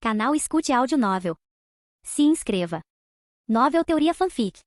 Canal Escute Áudio Novel. Se inscreva. Novel Teoria Fanfic.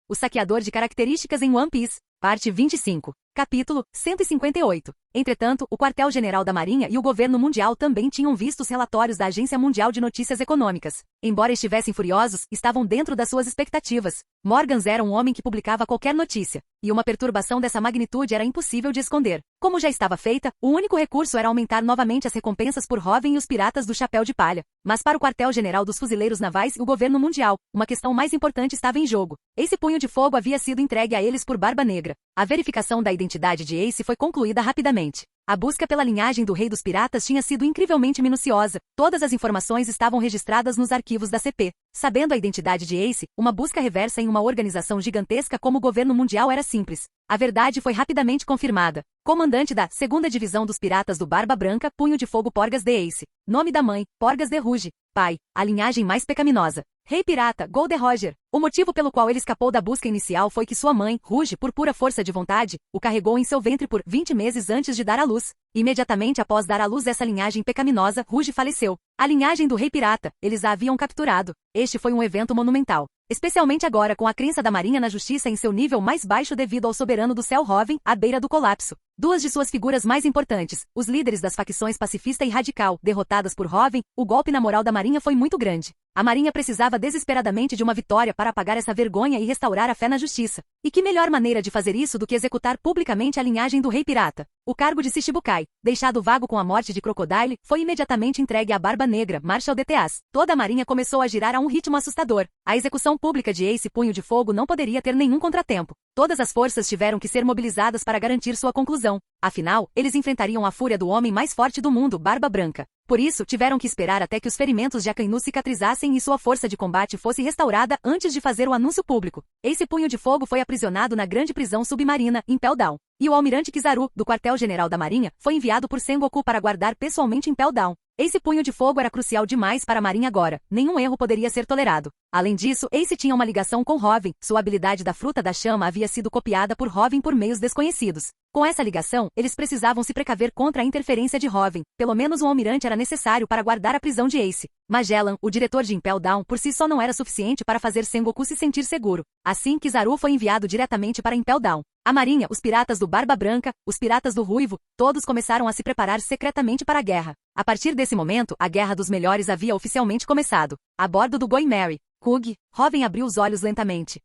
O saqueador de características em One Piece, parte 25, capítulo 158. Entretanto, o quartel-general da Marinha e o governo mundial também tinham visto os relatórios da Agência Mundial de Notícias Econômicas. Embora estivessem furiosos, estavam dentro das suas expectativas. Morgans era um homem que publicava qualquer notícia, e uma perturbação dessa magnitude era impossível de esconder. Como já estava feita, o único recurso era aumentar novamente as recompensas por Robin e os piratas do Chapéu de Palha. Mas para o quartel-general dos fuzileiros navais e o governo mundial, uma questão mais importante estava em jogo. Esse punho de fogo havia sido entregue a eles por Barba Negra. A verificação da identidade de Ace foi concluída rapidamente. A busca pela linhagem do Rei dos Piratas tinha sido incrivelmente minuciosa. Todas as informações estavam registradas nos arquivos da CP. Sabendo a identidade de Ace, uma busca reversa em uma organização gigantesca como o governo mundial era simples. A verdade foi rapidamente confirmada. Comandante da 2ª Divisão dos Piratas do Barba Branca, Punho de Fogo Porgas de Ace. Nome da mãe, Porgas de Rouge. Pai, a linhagem mais pecaminosa. Rei Pirata, Gold Roger. O motivo pelo qual ele escapou da busca inicial foi que sua mãe, Rouge, por pura força de vontade, o carregou em seu ventre por 20 meses antes de dar à luz. Imediatamente após dar à luz essa linhagem pecaminosa, Rouge faleceu. A linhagem do Rei Pirata, eles a haviam capturado. Este foi um evento monumental. Especialmente agora com a crença da Marinha na justiça em seu nível mais baixo devido ao soberano do céu Robin, à beira do colapso. Duas de suas figuras mais importantes, os líderes das facções pacifista e radical, derrotadas por Robin, o golpe na moral da Marinha foi muito grande. A Marinha precisava desesperadamente de uma vitória para apagar essa vergonha e restaurar a fé na justiça. E que melhor maneira de fazer isso do que executar publicamente a linhagem do Rei Pirata? O cargo de Shichibukai, deixado vago com a morte de Crocodile, foi imediatamente entregue à Barba Negra, Marshal de Teas. Toda a Marinha começou a girar a um ritmo assustador. A execução pública de Ace Punho de Fogo não poderia ter nenhum contratempo. Todas as forças tiveram que ser mobilizadas para garantir sua conclusão. Afinal, eles enfrentariam a fúria do homem mais forte do mundo, Barba Branca. Por isso, tiveram que esperar até que os ferimentos de Akainu cicatrizassem e sua força de combate fosse restaurada antes de fazer o anúncio público. Esse Punho de Fogo foi aprisionado na grande prisão submarina, Impel Down. E o almirante Kizaru, do quartel-general da Marinha, foi enviado por Sengoku para guardar pessoalmente Impel Down. Esse punho de fogo era crucial demais para a Marinha agora. Nenhum erro poderia ser tolerado. Além disso, Ace tinha uma ligação com Robin. Sua habilidade da Fruta da Chama havia sido copiada por Robin por meios desconhecidos. Com essa ligação, eles precisavam se precaver contra a interferência de Robin. Pelo menos um almirante era necessário para guardar a prisão de Ace. Magellan, o diretor de Impel Down, por si só não era suficiente para fazer Sengoku se sentir seguro. Assim, Kizaru foi enviado diretamente para Impel Down. A Marinha, os piratas do Barba Branca, os piratas do Ruivo, todos começaram a se preparar secretamente para a guerra. A partir desse momento, a Guerra dos Melhores havia oficialmente começado. A bordo do Going Merry, Kug, Robin abriu os olhos lentamente.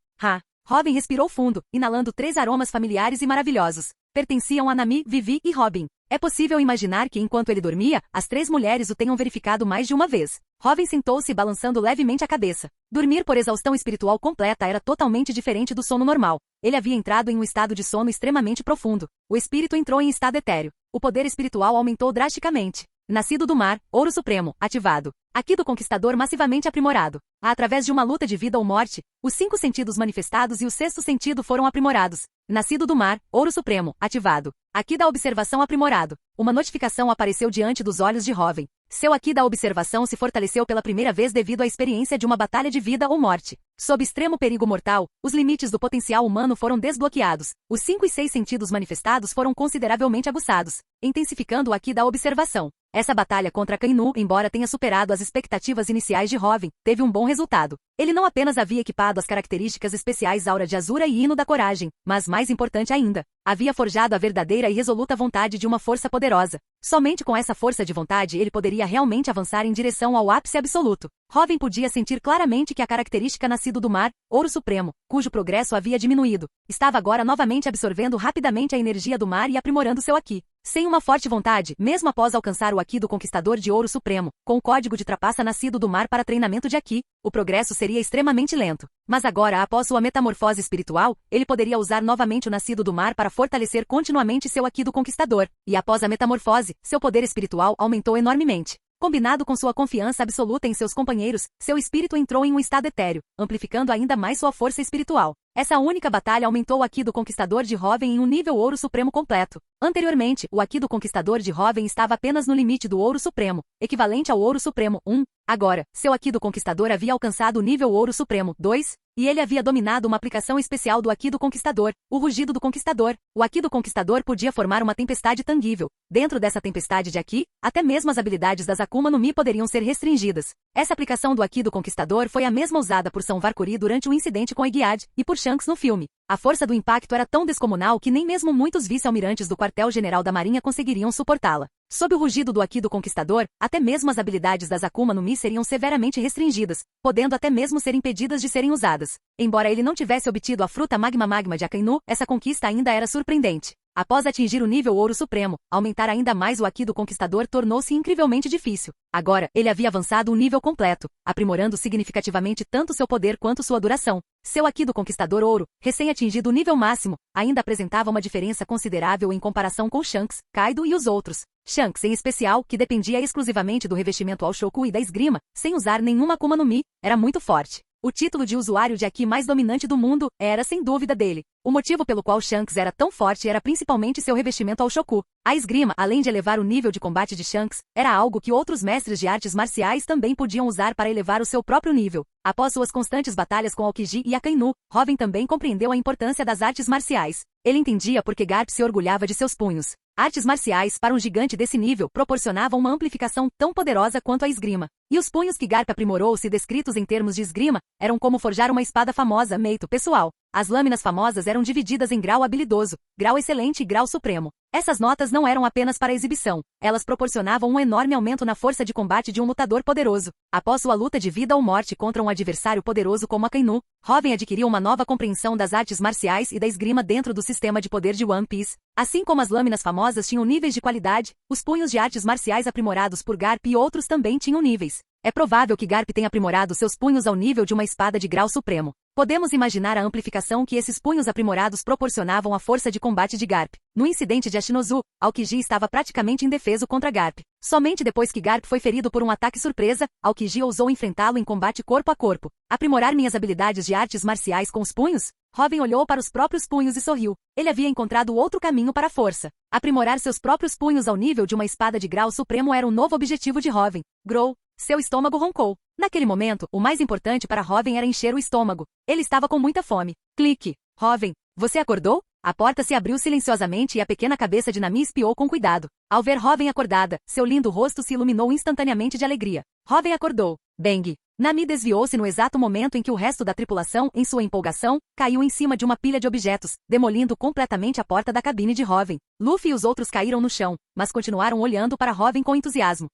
Robin respirou fundo, inalando 3 aromas familiares e maravilhosos. Pertenciam a Nami, Vivi e Robin. É possível imaginar que enquanto ele dormia, as 3 mulheres o tenham verificado mais de uma vez. Robin sentou-se balançando levemente a cabeça. Dormir por exaustão espiritual completa era totalmente diferente do sono normal. Ele havia entrado em um estado de sono extremamente profundo. O espírito entrou em estado etéreo. O poder espiritual aumentou drasticamente. Nascido do mar, Ouro Supremo, ativado. Aqui do Conquistador massivamente aprimorado. Através de uma luta de vida ou morte, os 5 sentidos manifestados e o 6º sentido foram aprimorados. Nascido do mar, Ouro Supremo, ativado. Aqui da Observação aprimorado. Uma notificação apareceu diante dos olhos de Robin. Seu Aqui da Observação se fortaleceu pela primeira vez devido à experiência de uma batalha de vida ou morte. Sob extremo perigo mortal, os limites do potencial humano foram desbloqueados. Os 5 e 6 sentidos manifestados foram consideravelmente aguçados, intensificando o Aqui da Observação. Essa batalha contra Akainu, embora tenha superado as expectativas iniciais de Robin, teve um bom resultado. Ele não apenas havia equipado as características especiais Aura de Azura e Hino da Coragem, mas mais importante ainda, havia forjado a verdadeira e resoluta vontade de uma força poderosa. Somente com essa força de vontade ele poderia realmente avançar em direção ao ápice absoluto. Robin podia sentir claramente que a característica nascido do mar, Ouro Supremo, cujo progresso havia diminuído, estava agora novamente absorvendo rapidamente a energia do mar e aprimorando seu Aqui. Sem uma forte vontade, mesmo após alcançar o Aqui do Conquistador de Ouro Supremo, com o código de trapaça nascido do mar para treinamento de Aqui, o progresso seria extremamente lento. Mas agora, após sua metamorfose espiritual, ele poderia usar novamente o nascido do mar para fortalecer continuamente seu Aqui do Conquistador. E após a metamorfose, seu poder espiritual aumentou enormemente. Combinado com sua confiança absoluta em seus companheiros, seu espírito entrou em um estado etéreo, amplificando ainda mais sua força espiritual. Essa única batalha aumentou o Aqui do Conquistador de Robin em um nível Ouro Supremo completo. Anteriormente, o Aqui do Conquistador de Robin estava apenas no limite do Ouro Supremo, equivalente ao Ouro Supremo 1. Agora, seu Aqui do Conquistador havia alcançado o nível Ouro Supremo 2. e ele havia dominado uma aplicação especial do Haki do Conquistador, o Rugido do Conquistador. O Haki do Conquistador podia formar uma tempestade tangível. Dentro dessa tempestade de Haki, até mesmo as habilidades das Akuma no Mi poderiam ser restringidas. Essa aplicação do Haki do Conquistador foi a mesma usada por São Valkyrie durante o incidente com Egghead e por Shanks no filme. A força do impacto era tão descomunal que nem mesmo muitos vice-almirantes do quartel-general da Marinha conseguiriam suportá-la. Sob o rugido do Haki do Conquistador, até mesmo as habilidades das Akuma no Mi seriam severamente restringidas, podendo até mesmo ser impedidas de serem usadas. Embora ele não tivesse obtido a fruta Magma de Akainu, essa conquista ainda era surpreendente. Após atingir o nível Ouro Supremo, aumentar ainda mais o Haki do Conquistador tornou-se incrivelmente difícil. Agora, ele havia avançado um nível completo, aprimorando significativamente tanto seu poder quanto sua duração. Seu Haki do Conquistador Ouro, recém-atingido o nível máximo, ainda apresentava uma diferença considerável em comparação com Shanks, Kaido e os outros. Shanks, em especial, que dependia exclusivamente do revestimento ao Shoku e da esgrima, sem usar nenhuma Akuma no Mi, era muito forte. O título de usuário de Haki mais dominante do mundo era, sem dúvida, dele. O motivo pelo qual Shanks era tão forte era principalmente seu revestimento ao Shoku. A esgrima, além de elevar o nível de combate de Shanks, era algo que outros mestres de artes marciais também podiam usar para elevar o seu próprio nível. Após suas constantes batalhas com Aokiji e Akainu, Robin também compreendeu a importância das artes marciais. Ele entendia por que Garp se orgulhava de seus punhos. Artes marciais, para um gigante desse nível, proporcionavam uma amplificação tão poderosa quanto a esgrima. E os punhos que Garp aprimorou, se descritos em termos de esgrima, eram como forjar uma espada famosa, meito pessoal. As lâminas famosas eram divididas em grau habilidoso, grau excelente e grau supremo. Essas notas não eram apenas para exibição, elas proporcionavam um enorme aumento na força de combate de um lutador poderoso. Após sua luta de vida ou morte contra um adversário poderoso como Akainu, Robin adquiriu uma nova compreensão das artes marciais e da esgrima dentro do sistema de poder de One Piece. Assim como as lâminas famosas tinham níveis de qualidade, os punhos de artes marciais aprimorados por Garp e outros também tinham níveis. É provável que Garp tenha aprimorado seus punhos ao nível de uma espada de grau supremo. Podemos imaginar a amplificação que esses punhos aprimorados proporcionavam à força de combate de Garp. No incidente de Ashinozu, Aokiji estava praticamente indefeso contra Garp. Somente depois que Garp foi ferido por um ataque surpresa, Aokiji ousou enfrentá-lo em combate corpo a corpo. Aprimorar minhas habilidades de artes marciais com os punhos? Robin olhou para os próprios punhos e sorriu. Ele havia encontrado outro caminho para a força. Aprimorar seus próprios punhos ao nível de uma espada de grau supremo era um novo objetivo de Robin. Grow. Seu estômago roncou. Naquele momento, o mais importante para Robin era encher o estômago. Ele estava com muita fome. Clique. Robin, você acordou? A porta se abriu silenciosamente e a pequena cabeça de Nami espiou com cuidado. Ao ver Robin acordada, seu lindo rosto se iluminou instantaneamente de alegria. Robin acordou. Bang! Nami desviou-se no exato momento em que o resto da tripulação, em sua empolgação, caiu em cima de uma pilha de objetos, demolindo completamente a porta da cabine de Robin. Luffy e os outros caíram no chão, mas continuaram olhando para Robin com entusiasmo.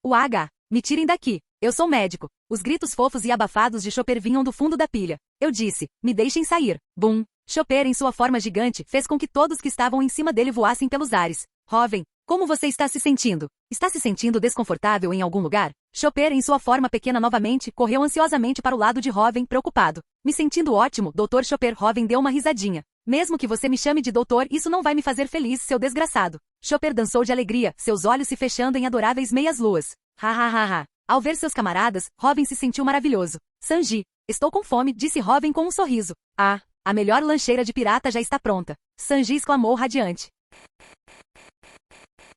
UH! Me tirem daqui. Eu sou médico. Os gritos fofos e abafados de Chopper vinham do fundo da pilha. Eu disse, me deixem sair. Bum! Chopper, em sua forma gigante, fez com que todos que estavam em cima dele voassem pelos ares. Robin, como você está se sentindo? Está se sentindo desconfortável em algum lugar? Chopper, em sua forma pequena novamente, correu ansiosamente para o lado de Robin, preocupado. Me sentindo ótimo, Dr. Chopper. Robin deu uma risadinha. Mesmo que você me chame de doutor, isso não vai me fazer feliz, seu desgraçado. Chopper dançou de alegria, seus olhos se fechando em adoráveis meias-luas. Ha. Ao ver seus camaradas, Robin se sentiu maravilhoso. Sanji, estou com fome, disse Robin com um sorriso. Ah, a melhor lancheira de pirata já está pronta. Sanji exclamou radiante.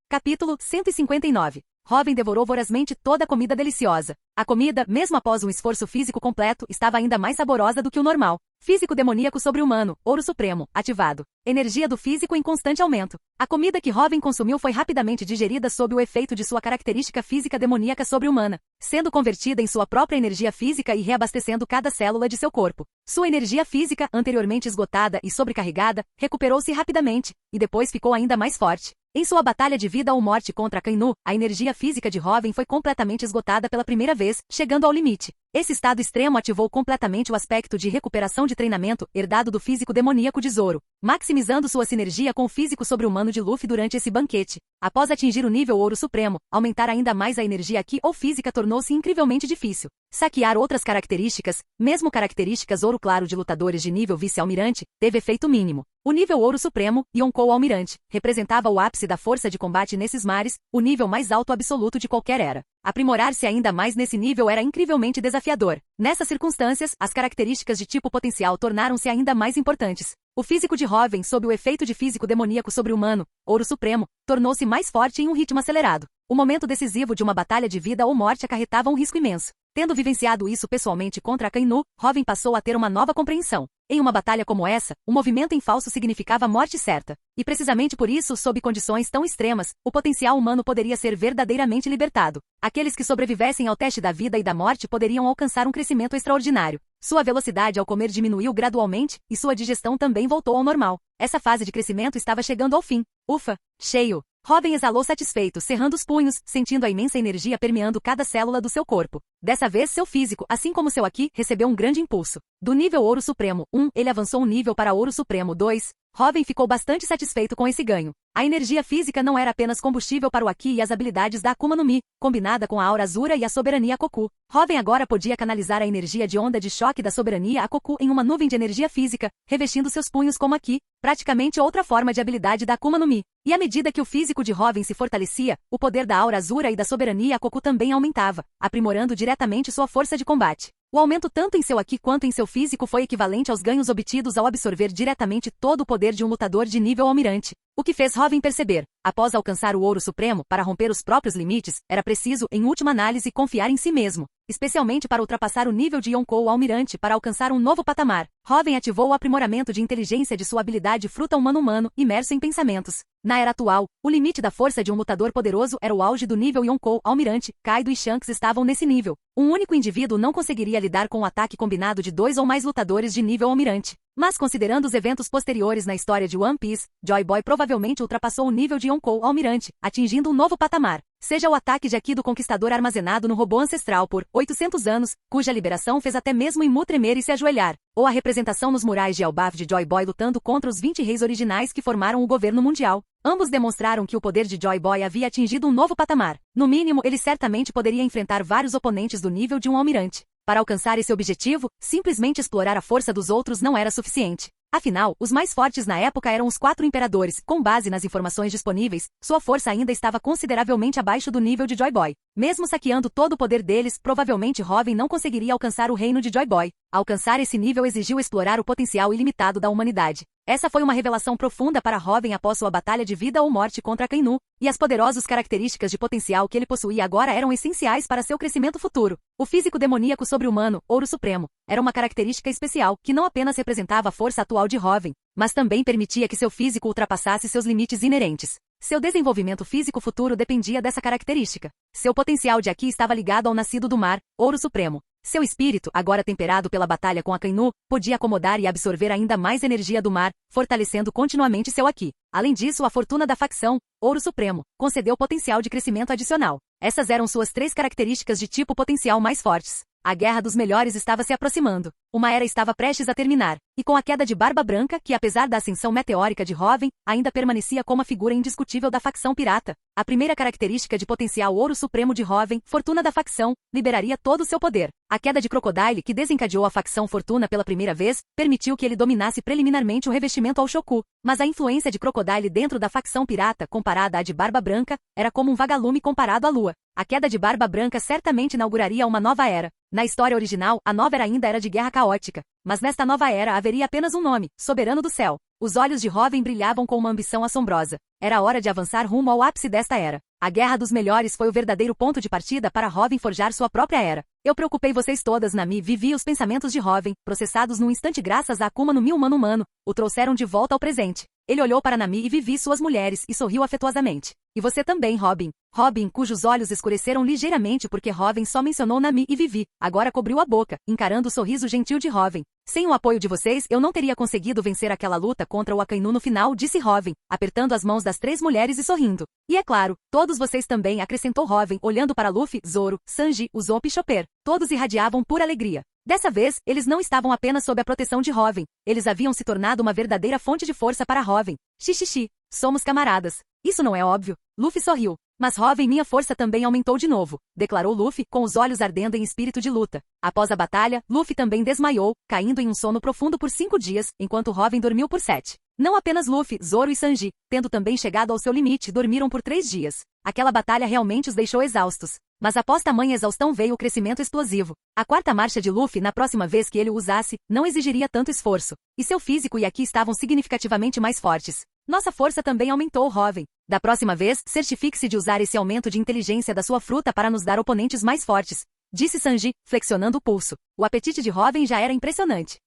Capítulo 159. Robin devorou vorazmente toda a comida deliciosa. A comida, mesmo após um esforço físico completo, estava ainda mais saborosa do que o normal. Físico demoníaco sobre-humano, Ouro Supremo, ativado. Energia do físico em constante aumento. A comida que Robin consumiu foi rapidamente digerida sob o efeito de sua característica física demoníaca sobre-humana, sendo convertida em sua própria energia física e reabastecendo cada célula de seu corpo. Sua energia física, anteriormente esgotada e sobrecarregada, recuperou-se rapidamente, e depois ficou ainda mais forte. Em sua batalha de vida ou morte contra Akainu, a energia física de Robin foi completamente esgotada pela primeira vez, chegando ao limite. Esse estado extremo ativou completamente o aspecto de recuperação de treinamento, herdado do físico demoníaco de Zoro, maximizando sua sinergia com o físico sobre-humano de Luffy durante esse banquete. Após atingir o nível Ouro Supremo, aumentar ainda mais a energia Ki ou física tornou-se incrivelmente difícil. Saquear outras características, mesmo características ouro claro de lutadores de nível vice-almirante, teve efeito mínimo. O nível Ouro Supremo, Yonkou Almirante, representava o ápice da força de combate nesses mares, o nível mais alto absoluto de qualquer era. Aprimorar-se ainda mais nesse nível era incrivelmente desafiador. Nessas circunstâncias, as características de tipo potencial tornaram-se ainda mais importantes. O físico de Robin, sob o efeito de físico demoníaco sobre-humano, Ouro Supremo, tornou-se mais forte em um ritmo acelerado. O momento decisivo de uma batalha de vida ou morte acarretava um risco imenso. Tendo vivenciado isso pessoalmente contra Akainu, Robin passou a ter uma nova compreensão. Em uma batalha como essa, o movimento em falso significava morte certa. E precisamente por isso, sob condições tão extremas, o potencial humano poderia ser verdadeiramente libertado. Aqueles que sobrevivessem ao teste da vida e da morte poderiam alcançar um crescimento extraordinário. Sua velocidade ao comer diminuiu gradualmente, e sua digestão também voltou ao normal. Essa fase de crescimento estava chegando ao fim. Ufa! Cheio! Robin exalou satisfeito, cerrando os punhos, sentindo a imensa energia permeando cada célula do seu corpo. Dessa vez, seu físico, assim como seu Aqui, recebeu um grande impulso. Do nível Ouro Supremo 1, ele avançou um nível para Ouro Supremo 2. Robin ficou bastante satisfeito com esse ganho. A energia física não era apenas combustível para o Aqui e as habilidades da Akuma no Mi, combinada com a Aura Azura e a soberania Koku. Robin agora podia canalizar a energia de onda de choque da soberania a Koku em uma nuvem de energia física, revestindo seus punhos como Aqui, praticamente outra forma de habilidade da Akuma no Mi. E à medida que o físico de Robin se fortalecia, o poder da Aura Azura e da soberania Koku também aumentava, aprimorando diretamente sua força de combate. O aumento tanto em seu Aqui quanto em seu físico foi equivalente aos ganhos obtidos ao absorver diretamente todo o poder de um lutador de nível almirante. O que fez Robin perceber, após alcançar o Ouro Supremo, para romper os próprios limites, era preciso, em última análise, confiar em si mesmo, especialmente para ultrapassar o nível de Yonkou Almirante para alcançar um novo patamar. Robin ativou o aprimoramento de inteligência de sua habilidade fruta humano-humano, imerso em pensamentos. Na era atual, o limite da força de um lutador poderoso era o auge do nível Yonkou Almirante. Kaido e Shanks estavam nesse nível. Um único indivíduo não conseguiria lidar com o ataque combinado de 2 ou mais lutadores de nível Almirante. Mas considerando os eventos posteriores na história de One Piece, Joy Boy provavelmente ultrapassou o nível de Yonkou Almirante, atingindo um novo patamar. Seja o ataque de Aqui do Conquistador armazenado no robô ancestral por 800 anos, cuja liberação fez até mesmo Imu tremer e se ajoelhar, ou a representação nos murais de Elbaf de Joy Boy lutando contra os 20 reis originais que formaram o governo mundial. Ambos demonstraram que o poder de Joy Boy havia atingido um novo patamar. No mínimo, ele certamente poderia enfrentar vários oponentes do nível de um almirante. Para alcançar esse objetivo, simplesmente explorar a força dos outros não era suficiente. Afinal, os mais fortes na época eram os 4 imperadores. Com base nas informações disponíveis, sua força ainda estava consideravelmente abaixo do nível de Joy Boy. Mesmo saqueando todo o poder deles, provavelmente Robin não conseguiria alcançar o reino de Joy Boy. Alcançar esse nível exigiu explorar o potencial ilimitado da humanidade. Essa foi uma revelação profunda para Robin após sua batalha de vida ou morte contra Akainu, e as poderosas características de potencial que ele possuía agora eram essenciais para seu crescimento futuro. O físico demoníaco sobre-humano, Ouro Supremo, era uma característica especial que não apenas representava a força atual de Robin, mas também permitia que seu físico ultrapassasse seus limites inerentes. Seu desenvolvimento físico futuro dependia dessa característica. Seu potencial de Aqui estava ligado ao nascido do mar, Ouro Supremo. Seu espírito, agora temperado pela batalha com Akainu, podia acomodar e absorver ainda mais energia do mar, fortalecendo continuamente seu Aqui. Além disso, a fortuna da facção, Ouro Supremo, concedeu potencial de crescimento adicional. Essas eram suas 3 características de tipo potencial mais fortes. A Guerra dos Melhores estava se aproximando. Uma era estava prestes a terminar. E com a queda de Barba Branca, que apesar da ascensão meteórica de Robin, ainda permanecia como a figura indiscutível da facção pirata. A primeira característica de potencial Ouro Supremo de Robin, Fortuna da facção, liberaria todo o seu poder. A queda de Crocodile, que desencadeou a facção Fortuna pela primeira vez, permitiu que ele dominasse preliminarmente o revestimento ao Shoku. Mas a influência de Crocodile dentro da facção pirata, comparada à de Barba Branca, era como um vagalume comparado à lua. A queda de Barba Branca certamente inauguraria uma nova era. Na história original, a nova era ainda era de guerra caótica. Mas nesta nova era haveria apenas um nome, Soberano do Céu. Os olhos de Robin brilhavam com uma ambição assombrosa. Era hora de avançar rumo ao ápice desta era. A Guerra dos Melhores foi o verdadeiro ponto de partida para Robin forjar sua própria era. Eu preocupei vocês todas, Nami. Vivi os pensamentos de Robin, processados num instante graças a Akuma no Mi humano-humano, o trouxeram de volta ao presente. Ele olhou para Nami e Vivi, suas mulheres, e sorriu afetuosamente. E você também, Robin. Robin, cujos olhos escureceram ligeiramente porque Robin só mencionou Nami e Vivi, agora cobriu a boca, encarando o sorriso gentil de Robin. Sem o apoio de vocês, eu não teria conseguido vencer aquela luta contra o Akainu no final, disse Robin, apertando as mãos das 3 mulheres e sorrindo. E é claro, todos vocês também, acrescentou Robin, olhando para Luffy, Zoro, Sanji, Usopp e Chopper. Todos irradiavam pura alegria. Dessa vez, eles não estavam apenas sob a proteção de Robin. Eles haviam se tornado uma verdadeira fonte de força para Robin. Xixixi, somos camaradas. Isso não é óbvio? Luffy sorriu. Mas Robin, minha força também aumentou de novo, declarou Luffy, com os olhos ardendo em espírito de luta. Após a batalha, Luffy também desmaiou, caindo em um sono profundo por 5 dias, enquanto Robin dormiu por 7. Não apenas Luffy, Zoro e Sanji, tendo também chegado ao seu limite, dormiram por 3 dias. Aquela batalha realmente os deixou exaustos. Mas após tamanha exaustão veio o crescimento explosivo. A 4ª marcha de Luffy, na próxima vez que ele o usasse, não exigiria tanto esforço. E seu físico e Aqui estavam significativamente mais fortes. Nossa força também aumentou, Robin. Da próxima vez, certifique-se de usar esse aumento de inteligência da sua fruta para nos dar oponentes mais fortes. disse Sanji, flexionando o pulso. O apetite de Robin já era impressionante.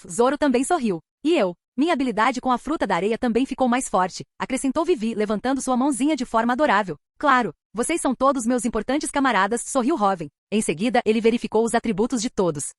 Zoro também sorriu. E eu? Minha habilidade com a fruta da areia também ficou mais forte, acrescentou Vivi, levantando sua mãozinha de forma adorável. Claro, vocês são todos meus importantes camaradas, sorriu Robin. Em seguida, ele verificou os atributos de todos.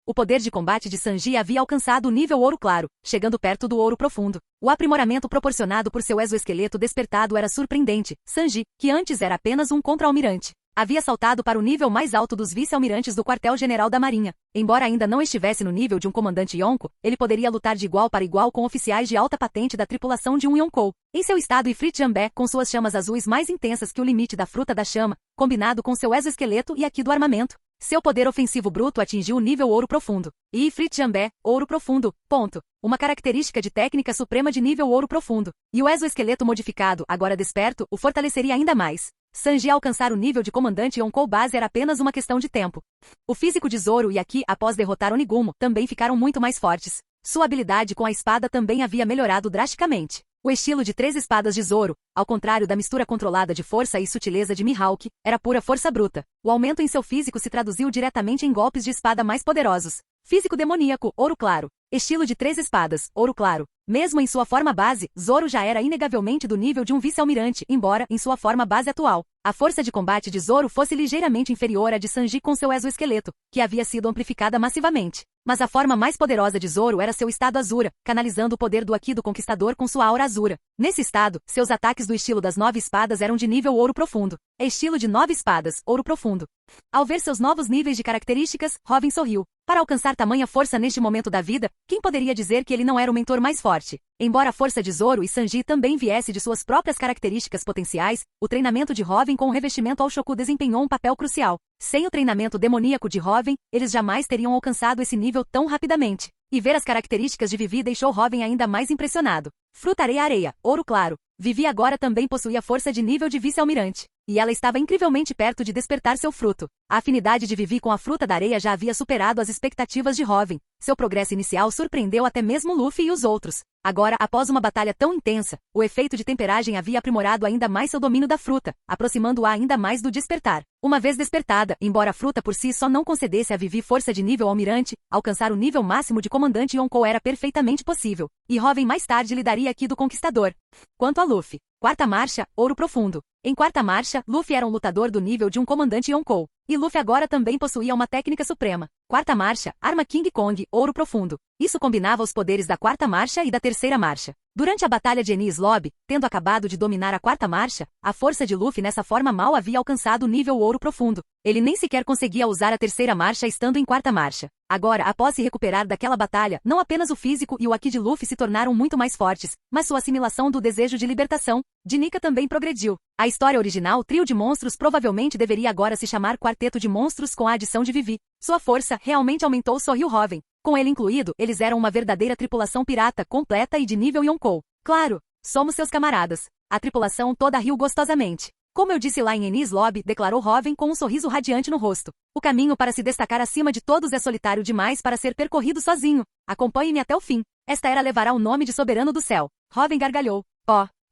O poder de combate de Sanji havia alcançado o nível ouro claro, chegando perto do ouro profundo. O aprimoramento proporcionado por seu exoesqueleto despertado era surpreendente. Sanji, que antes era apenas um contra-almirante, havia saltado para o nível mais alto dos vice-almirantes do quartel-general da Marinha. Embora ainda não estivesse no nível de um comandante Yonko, ele poderia lutar de igual para igual com oficiais de alta patente da tripulação de um Yonkou. Em seu estado Ifrit Jambé, com suas chamas azuis mais intensas que o limite da fruta da chama, combinado com seu exoesqueleto e aqui do armamento, seu poder ofensivo bruto atingiu o nível ouro profundo. E Ifrit Jambé, ouro profundo, ponto. Uma característica de técnica suprema de nível ouro profundo. E o exoesqueleto modificado, agora desperto, o fortaleceria ainda mais. Sanji alcançar o nível de comandante Yonkou base era apenas uma questão de tempo. O físico de Zoro e Aki, após derrotar Onigumo, também ficaram muito mais fortes. Sua habilidade com a espada também havia melhorado drasticamente. O estilo de 3 espadas de Zoro, ao contrário da mistura controlada de força e sutileza de Mihawk, era pura força bruta. O aumento em seu físico se traduziu diretamente em golpes de espada mais poderosos. Físico demoníaco, ouro claro. Estilo de 3 espadas, ouro claro. Mesmo em sua forma base, Zoro já era inegavelmente do nível de um vice-almirante, embora, em sua forma base atual, a força de combate de Zoro fosse ligeiramente inferior à de Sanji com seu exoesqueleto, que havia sido amplificada massivamente. Mas a forma mais poderosa de Zoro era seu estado Azura, canalizando o poder do Aki do Conquistador com sua aura Azura. Nesse estado, seus ataques do estilo das 9 espadas eram de nível ouro profundo. É estilo de 9 espadas, ouro profundo. Ao ver seus novos níveis de características, Robin sorriu. Para alcançar tamanha força neste momento da vida, quem poderia dizer que ele não era o mentor mais forte? Embora a força de Zoro e Sanji também viesse de suas próprias características potenciais, o treinamento de Robin com o revestimento ao Shoku desempenhou um papel crucial. Sem o treinamento demoníaco de Robin, eles jamais teriam alcançado esse nível tão rapidamente. E ver as características de Vivi deixou Robin ainda mais impressionado. Fruta areia, ouro claro. Vivi agora também possuía força de nível de vice-almirante. E ela estava incrivelmente perto de despertar seu fruto. A afinidade de Vivi com a fruta da areia já havia superado as expectativas de Robin. Seu progresso inicial surpreendeu até mesmo Luffy e os outros. Agora, após uma batalha tão intensa, o efeito de temperagem havia aprimorado ainda mais seu domínio da fruta, aproximando-a ainda mais do despertar. Uma vez despertada, embora a fruta por si só não concedesse a Vivi força de nível almirante, alcançar o nível máximo de comandante Yonkou era perfeitamente possível. E Robin mais tarde lhe daria Ki do Conquistador. Quanto a Luffy, quarta marcha, ouro profundo. Em quarta marcha, Luffy era um lutador do nível de um comandante Yonkou. E Luffy agora também possuía uma técnica suprema. Quarta marcha, arma King Kong, ouro profundo. Isso combinava os poderes da quarta marcha e da terceira marcha. Durante a batalha de Enies Lobby, tendo acabado de dominar a quarta marcha, a força de Luffy nessa forma mal havia alcançado o nível ouro profundo. Ele nem sequer conseguia usar a terceira marcha estando em quarta marcha. Agora, após se recuperar daquela batalha, não apenas o físico e o Aki de Luffy se tornaram muito mais fortes, mas sua assimilação do desejo de libertação de Nika também progrediu. A história original, Trio de Monstros, provavelmente deveria agora se chamar Quarteto de Monstros com a adição de Vivi. Sua força realmente aumentou, sorriu Robin. Com ele incluído, eles eram uma verdadeira tripulação pirata completa e de nível Yonkou. Claro, somos seus camaradas. A tripulação toda riu gostosamente. Como eu disse lá em Enies Lobby, declarou Robin com um sorriso radiante no rosto. O caminho para se destacar acima de todos é solitário demais para ser percorrido sozinho. Acompanhe-me até o fim. Esta era levará o nome de Soberano do Céu. Robin gargalhou.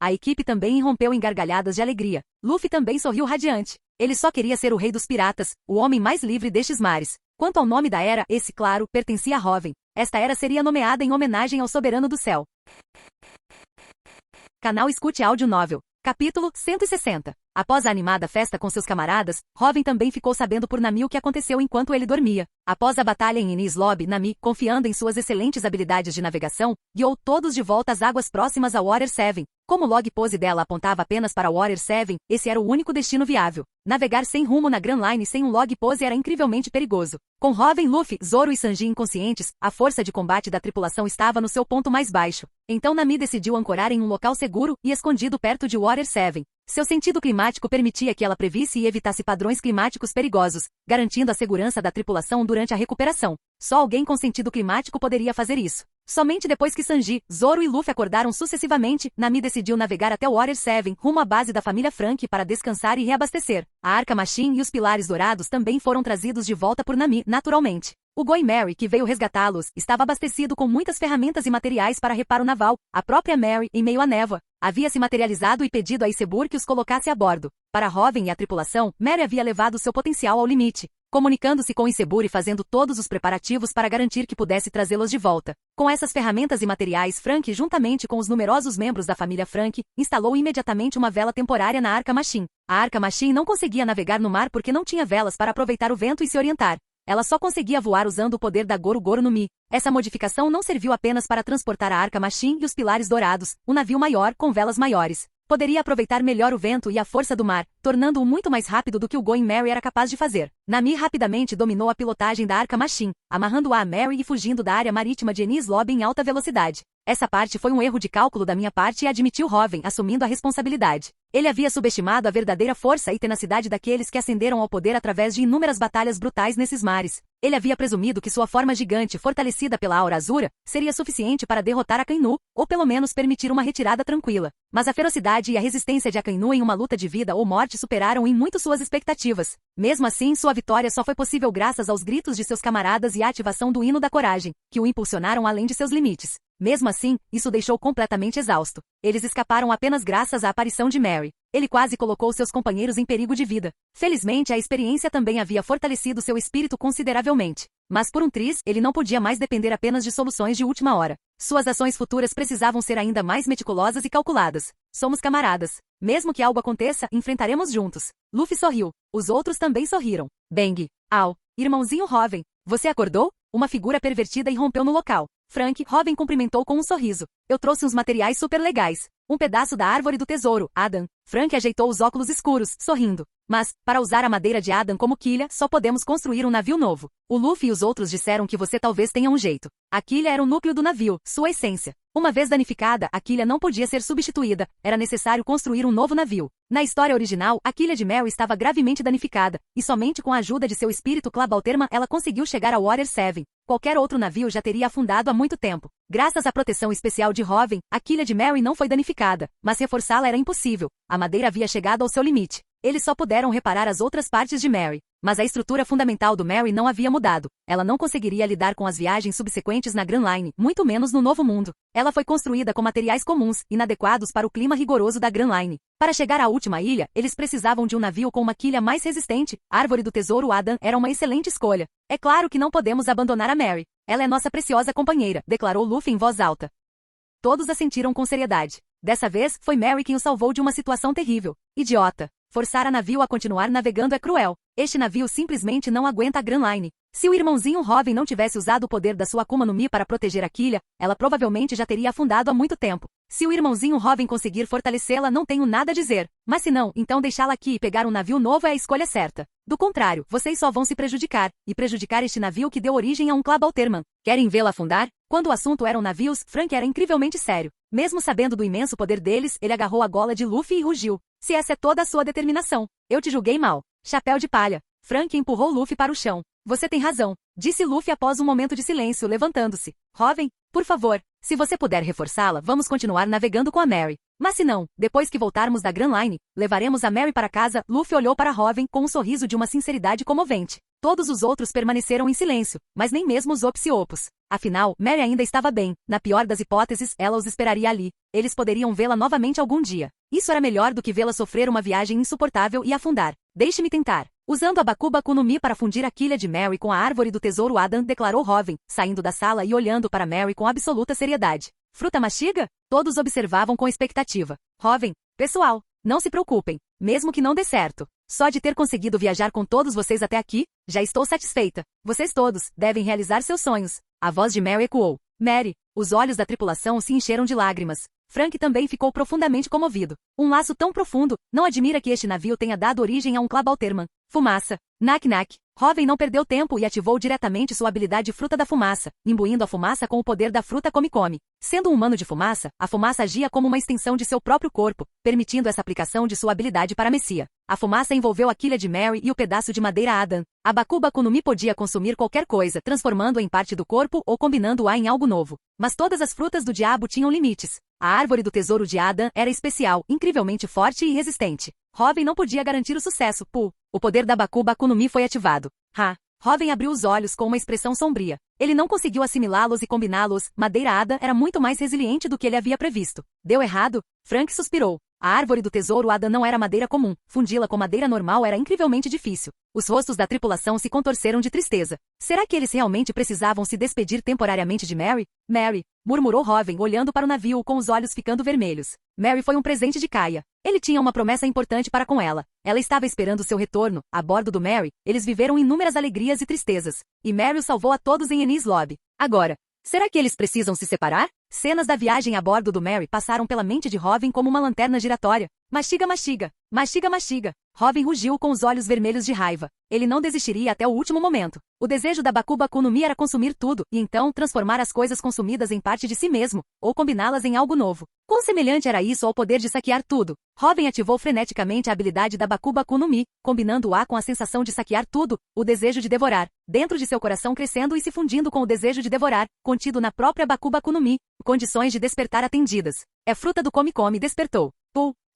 A equipe também irrompeu em gargalhadas de alegria. Luffy também sorriu radiante. Ele só queria ser o rei dos piratas, o homem mais livre destes mares. Quanto ao nome da era, esse, claro, pertencia a Robin. Esta era seria nomeada em homenagem ao Soberano do Céu. Canal Escute Áudio Novel. Capítulo 160. Após a animada festa com seus camaradas, Robin também ficou sabendo por Nami o que aconteceu enquanto ele dormia. Após a batalha em Enies Lobby, Nami, confiando em suas excelentes habilidades de navegação, guiou todos de volta às águas próximas ao Water 7. Como o log pose dela apontava apenas para o Water 7, esse era o único destino viável. Navegar sem rumo na Grand Line sem um log pose era incrivelmente perigoso. Com Robin, Luffy, Zoro e Sanji inconscientes, a força de combate da tripulação estava no seu ponto mais baixo. Então Nami decidiu ancorar em um local seguro e escondido perto de Water 7. Seu sentido climático permitia que ela previsse e evitasse padrões climáticos perigosos, garantindo a segurança da tripulação durante a recuperação. Só alguém com sentido climático poderia fazer isso. Somente depois que Sanji, Zoro e Luffy acordaram sucessivamente, Nami decidiu navegar até o Water 7, rumo à base da família Franky para descansar e reabastecer. A Arca Machine e os pilares dourados também foram trazidos de volta por Nami, naturalmente. O Going Merry, que veio resgatá-los, estava abastecido com muitas ferramentas e materiais para reparo naval. A própria Mary, em meio à névoa, havia se materializado e pedido a Isebur que os colocasse a bordo. Para Robin e a tripulação, Mary havia levado seu potencial ao limite. comunicando-se com Insebur e fazendo todos os preparativos para garantir que pudesse trazê-los de volta. Com essas ferramentas e materiais, Frank, juntamente com os numerosos membros da família Frank, instalou imediatamente uma vela temporária na Arca Machine. A Arca Machine não conseguia navegar no mar porque não tinha velas para aproveitar o vento e se orientar. Ela só conseguia voar usando o poder da Goro Goro no Mi. Essa modificação não serviu apenas para transportar a Arca Machine e os pilares dourados, um navio maior, com velas maiores. Poderia aproveitar melhor o vento e a força do mar, tornando-o muito mais rápido do que o Going Merry era capaz de fazer. Nami rapidamente dominou a pilotagem da Arca Machine, amarrando-a a Merry e fugindo da área marítima de Enies Lobby em alta velocidade. Essa parte foi um erro de cálculo da minha parte e admitiu Hoven, assumindo a responsabilidade. Ele havia subestimado a verdadeira força e tenacidade daqueles que ascenderam ao poder através de inúmeras batalhas brutais nesses mares. Ele havia presumido que sua forma gigante, fortalecida pela Aura Azura, seria suficiente para derrotar Akainu, ou pelo menos permitir uma retirada tranquila. Mas a ferocidade e a resistência de Akainu em uma luta de vida ou morte superaram em muito suas expectativas. Mesmo assim, sua vitória só foi possível graças aos gritos de seus camaradas e à ativação do hino da coragem, que o impulsionaram além de seus limites. Mesmo assim, isso o deixou completamente exausto. Eles escaparam apenas graças à aparição de Merry. Ele quase colocou seus companheiros em perigo de vida. Felizmente, a experiência também havia fortalecido seu espírito consideravelmente. Mas por um triz, ele não podia mais depender apenas de soluções de última hora. Suas ações futuras precisavam ser ainda mais meticulosas e calculadas. Somos camaradas. Mesmo que algo aconteça, enfrentaremos juntos. Luffy sorriu. Os outros também sorriram. Bang. Au. Irmãozinho Hoven. Você acordou? Uma figura pervertida irrompeu no local. Frank, Hoven cumprimentou com um sorriso. Eu trouxe uns materiais super legais. Um pedaço da árvore do tesouro, Adam. Frank ajeitou os óculos escuros, sorrindo. Mas, para usar a madeira de Adam como quilha, só podemos construir um navio novo. O Luffy e os outros disseram que você talvez tenha um jeito. A quilha era o núcleo do navio, sua essência. Uma vez danificada, a quilha não podia ser substituída, era necessário construir um novo navio. Na história original, a quilha de Merry estava gravemente danificada, e somente com a ajuda de seu espírito Clabalterman ela conseguiu chegar ao Water 7. Qualquer outro navio já teria afundado há muito tempo. Graças à proteção especial de Hoven, a quilha de Merry não foi danificada, mas reforçá-la era impossível. A madeira havia chegado ao seu limite. Eles só puderam reparar as outras partes de Merry. Mas a estrutura fundamental do Merry não havia mudado. Ela não conseguiria lidar com as viagens subsequentes na Grand Line, muito menos no Novo Mundo. Ela foi construída com materiais comuns, inadequados para o clima rigoroso da Grand Line. Para chegar à última ilha, eles precisavam de um navio com uma quilha mais resistente. A Árvore do Tesouro Adam era uma excelente escolha. É claro que não podemos abandonar a Merry. Ela é nossa preciosa companheira, declarou Luffy em voz alta. Todos assentiram com seriedade. Dessa vez, foi Merry quem o salvou de uma situação terrível. Idiota. Forçar a navio a continuar navegando é cruel. Este navio simplesmente não aguenta a Grand Line. Se o irmãozinho Hoven não tivesse usado o poder da sua Akuma no Mi para proteger a quilha, ela provavelmente já teria afundado há muito tempo. Se o irmãozinho Hoven conseguir fortalecê-la, não tenho nada a dizer. Mas se não, então deixá-la aqui e pegar um navio novo é a escolha certa. Do contrário, vocês só vão se prejudicar, e prejudicar este navio que deu origem a um Clabalterman. Querem vê-la afundar? Quando o assunto eram navios, Frank era incrivelmente sério. Mesmo sabendo do imenso poder deles, ele agarrou a gola de Luffy e rugiu. Se essa é toda a sua determinação, eu te julguei mal. Chapéu de palha. Frank empurrou Luffy para o chão. Você tem razão, disse Luffy após um momento de silêncio, levantando-se. Hoven, por favor, se você puder reforçá-la, vamos continuar navegando com a Merry. Mas se não, depois que voltarmos da Grand Line, levaremos a Merry para casa. Luffy olhou para Hoven com um sorriso de uma sinceridade comovente. Todos os outros permaneceram em silêncio, mas nem mesmo os Opsiopos. Afinal, Merry ainda estava bem. Na pior das hipóteses, ela os esperaria ali. Eles poderiam vê-la novamente algum dia. Isso era melhor do que vê-la sofrer uma viagem insuportável e afundar. Deixe-me tentar. Usando a Bakubaku no Mi para fundir a quilha de Merry com a Árvore do Tesouro Adam, declarou Hoven, saindo da sala e olhando para Merry com absoluta seriedade. Fruta mastiga? Todos observavam com expectativa. Hoven, pessoal, não se preocupem, mesmo que não dê certo. Só de ter conseguido viajar com todos vocês até aqui, já estou satisfeita. Vocês todos devem realizar seus sonhos. A voz de Merry ecoou. Merry, os olhos da tripulação se encheram de lágrimas. Frank também ficou profundamente comovido. Um laço tão profundo, não admira que este navio tenha dado origem a um Clabalterman. Fumaça. Nak-nak. Hoven não perdeu tempo e ativou diretamente sua habilidade Fruta da Fumaça, imbuindo a fumaça com o poder da fruta Come-Come. Sendo um humano de fumaça, a fumaça agia como uma extensão de seu próprio corpo, permitindo essa aplicação de sua habilidade para Messia. A fumaça envolveu a quilha de Merry e o pedaço de madeira Adam. A Bakubaku no Mi podia consumir qualquer coisa, transformando-a em parte do corpo ou combinando-a em algo novo. Mas todas as frutas do diabo tinham limites. A Árvore do Tesouro de Adam era especial, incrivelmente forte e resistente. Hoven não podia garantir o sucesso. O poder da Bakubaku no Mi foi ativado. Hoven abriu os olhos com uma expressão sombria. Ele não conseguiu assimilá-los e combiná-los. Madeira Ada era muito mais resiliente do que ele havia previsto. Deu errado? Frank suspirou. A árvore do tesouro Adam não era madeira comum, fundi-la com madeira normal era incrivelmente difícil. Os rostos da tripulação se contorceram de tristeza. Será que eles realmente precisavam se despedir temporariamente de Mary? Mary, murmurou Rowan, olhando para o navio com os olhos ficando vermelhos. Mary foi um presente de Kaia. Ele tinha uma promessa importante para com ela. Ela estava esperando seu retorno. A bordo do Mary, eles viveram inúmeras alegrias e tristezas. E Mary o salvou a todos em Ennis Lobby. Agora, será que eles precisam se separar? Cenas da viagem a bordo do Mary passaram pela mente de Rowan como uma lanterna giratória. Mastiga, mastiga. Mastiga, mastiga. Rowan rugiu com os olhos vermelhos de raiva. Ele não desistiria até o último momento. O desejo da Baku Baku no Mi era consumir tudo, e então transformar as coisas consumidas em parte de si mesmo, ou combiná-las em algo novo. Quão semelhante era isso ao poder de saquear tudo? Rowan ativou freneticamente a habilidade da Baku Baku no Mi, combinando-a com a sensação de saquear tudo, o desejo de devorar, dentro de seu coração crescendo e se fundindo com o desejo de devorar, contido na própria Baku Baku no Mi, condições de despertar atendidas. É fruta do come-come despertou.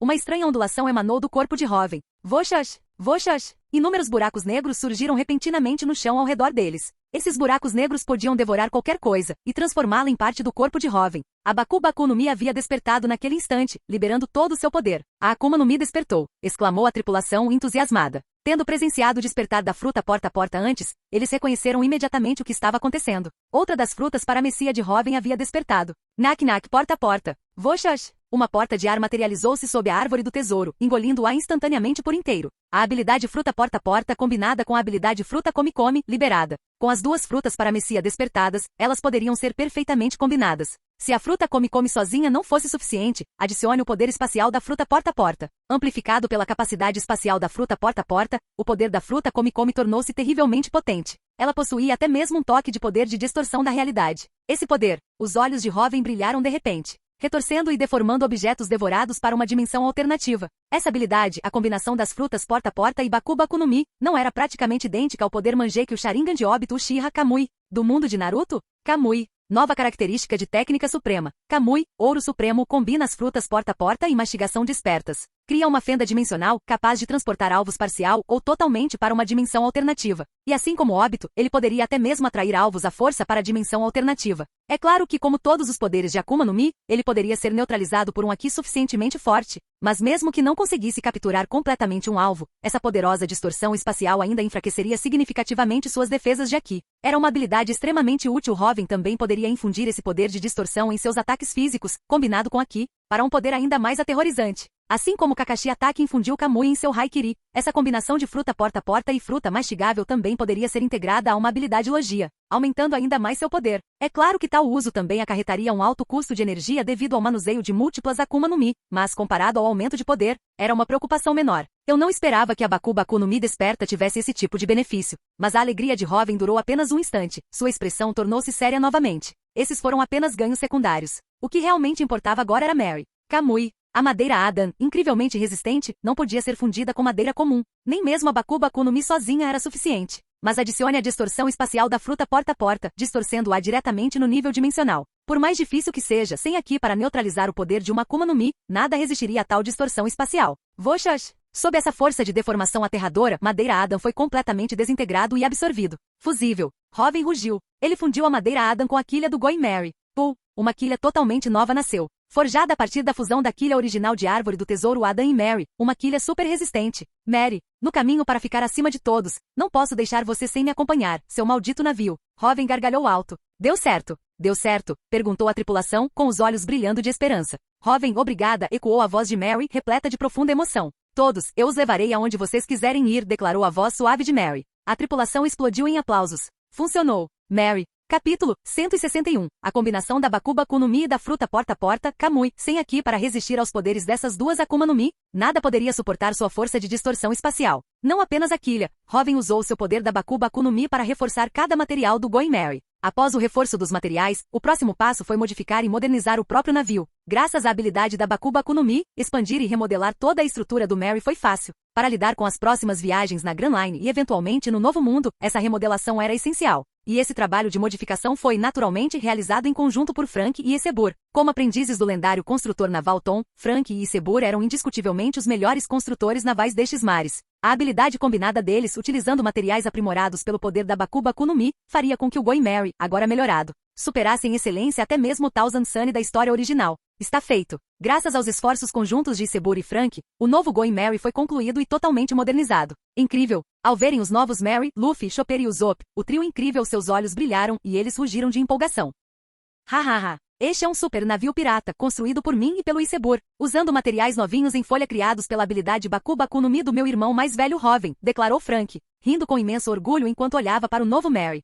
Uma estranha ondulação emanou do corpo de Rowan. Voxas! Voxas! Inúmeros buracos negros surgiram repentinamente no chão ao redor deles. Esses buracos negros podiam devorar qualquer coisa, e transformá-la em parte do corpo de Rowan. A Baku Baku no Mi havia despertado naquele instante, liberando todo o seu poder. A Akuma no Mi despertou, exclamou a tripulação entusiasmada. Tendo presenciado o despertar da fruta porta a porta antes, eles reconheceram imediatamente o que estava acontecendo. Outra das frutas para a Messia de Rowan havia despertado. Nak-nak porta a porta. Voxas! Uma porta de ar materializou-se sob a árvore do tesouro, engolindo-a instantaneamente por inteiro. A habilidade fruta porta a porta combinada com a habilidade fruta come-come, liberada. Com as duas frutas para a Messia despertadas, elas poderiam ser perfeitamente combinadas. Se a fruta come-come sozinha não fosse suficiente, adicione o poder espacial da fruta porta a porta. Amplificado pela capacidade espacial da fruta porta a porta, o poder da fruta come-come tornou-se terrivelmente potente. Ela possuía até mesmo um toque de poder de distorção da realidade. Esse poder, os olhos de Rowan brilharam de repente, retorcendo e deformando objetos devorados para uma dimensão alternativa. Essa habilidade, a combinação das frutas porta a porta e Baku Baku no Mi, não era praticamente idêntica ao poder Mangekyou Sharingan de Obito Uchiha Kamui, do mundo de Naruto? Kamui. Nova característica de técnica suprema. Kamui, ouro supremo, combina as frutas porta a porta e mastigação despertas. Cria uma fenda dimensional, capaz de transportar alvos parcial ou totalmente para uma dimensão alternativa. E assim como Obito, ele poderia até mesmo atrair alvos à força para a dimensão alternativa. É claro que, como todos os poderes de Akuma no Mi, ele poderia ser neutralizado por um Aki suficientemente forte. Mas mesmo que não conseguisse capturar completamente um alvo, essa poderosa distorção espacial ainda enfraqueceria significativamente suas defesas de Aki. Era uma habilidade extremamente útil. Rowan também poderia infundir esse poder de distorção em seus ataques físicos, combinado com Aki, para um poder ainda mais aterrorizante. Assim como Kakashi Atake infundiu Kamui em seu Haikiri, essa combinação de fruta porta a porta e fruta mastigável também poderia ser integrada a uma habilidade Logia, aumentando ainda mais seu poder. É claro que tal uso também acarretaria um alto custo de energia devido ao manuseio de múltiplas Akuma no Mi, mas comparado ao aumento de poder, era uma preocupação menor. Eu não esperava que a Baku Baku no Mi desperta tivesse esse tipo de benefício, mas a alegria de Rowan durou apenas um instante, sua expressão tornou-se séria novamente. Esses foram apenas ganhos secundários. O que realmente importava agora era Mary. Kamui. A madeira Adam, incrivelmente resistente, não podia ser fundida com madeira comum. Nem mesmo a Baku Baku no Mi sozinha era suficiente. Mas adicione a distorção espacial da fruta porta a porta, distorcendo-a diretamente no nível dimensional. Por mais difícil que seja, sem Aki para neutralizar o poder de uma Akuma no Mi, nada resistiria a tal distorção espacial. Voxas! Sob essa força de deformação aterradora, madeira Adam foi completamente desintegrado e absorvido. Fusível. Rowan rugiu. Ele fundiu a madeira Adam com a quilha do Going Mary. Uma quilha totalmente nova nasceu. Forjada a partir da fusão da quilha original de árvore do tesouro Adam e Mary, uma quilha super resistente. Mary, no caminho para ficar acima de todos, não posso deixar você sem me acompanhar, seu maldito navio. Rowan gargalhou alto. Deu certo. Deu certo? Perguntou a tripulação, com os olhos brilhando de esperança. Rowan, obrigada, ecoou a voz de Mary, repleta de profunda emoção. Todos, eu os levarei aonde vocês quiserem ir, declarou a voz suave de Mary. A tripulação explodiu em aplausos. Funcionou. Mary. Capítulo 161. A combinação da Baku Baku no Mi e da fruta porta a porta, Kamui, sem Aki para resistir aos poderes dessas duas Akuma no Mi, nada poderia suportar sua força de distorção espacial. Não apenas a quilha, Rowan usou seu poder da Baku Baku no Mi para reforçar cada material do Going Mary. Após o reforço dos materiais, o próximo passo foi modificar e modernizar o próprio navio. Graças à habilidade da Baku Baku no Mi, expandir e remodelar toda a estrutura do Mary foi fácil. Para lidar com as próximas viagens na Grand Line e eventualmente no Novo Mundo, essa remodelação era essencial. E esse trabalho de modificação foi naturalmente realizado em conjunto por Frank e Isebur. Como aprendizes do lendário construtor naval Tom, Frank e Isebur eram indiscutivelmente os melhores construtores navais destes mares. A habilidade combinada deles, utilizando materiais aprimorados pelo poder da Baku Baku no Mi, faria com que o Going Mary, agora melhorado, superasse em excelência até mesmo o Thousand Sunny da história original. Está feito. Graças aos esforços conjuntos de Isebur e Frank, o novo Going Merry foi concluído e totalmente modernizado. Incrível! Ao verem os novos Merry, Luffy, Chopper e Usopp, o trio incrível, seus olhos brilharam e eles rugiram de empolgação. Hahaha! Este é um super navio pirata, construído por mim e pelo Isebur, usando materiais novinhos em folha criados pela habilidade Baku Baku no Mi do meu irmão mais velho Robin, declarou Frank, rindo com imenso orgulho enquanto olhava para o novo Merry.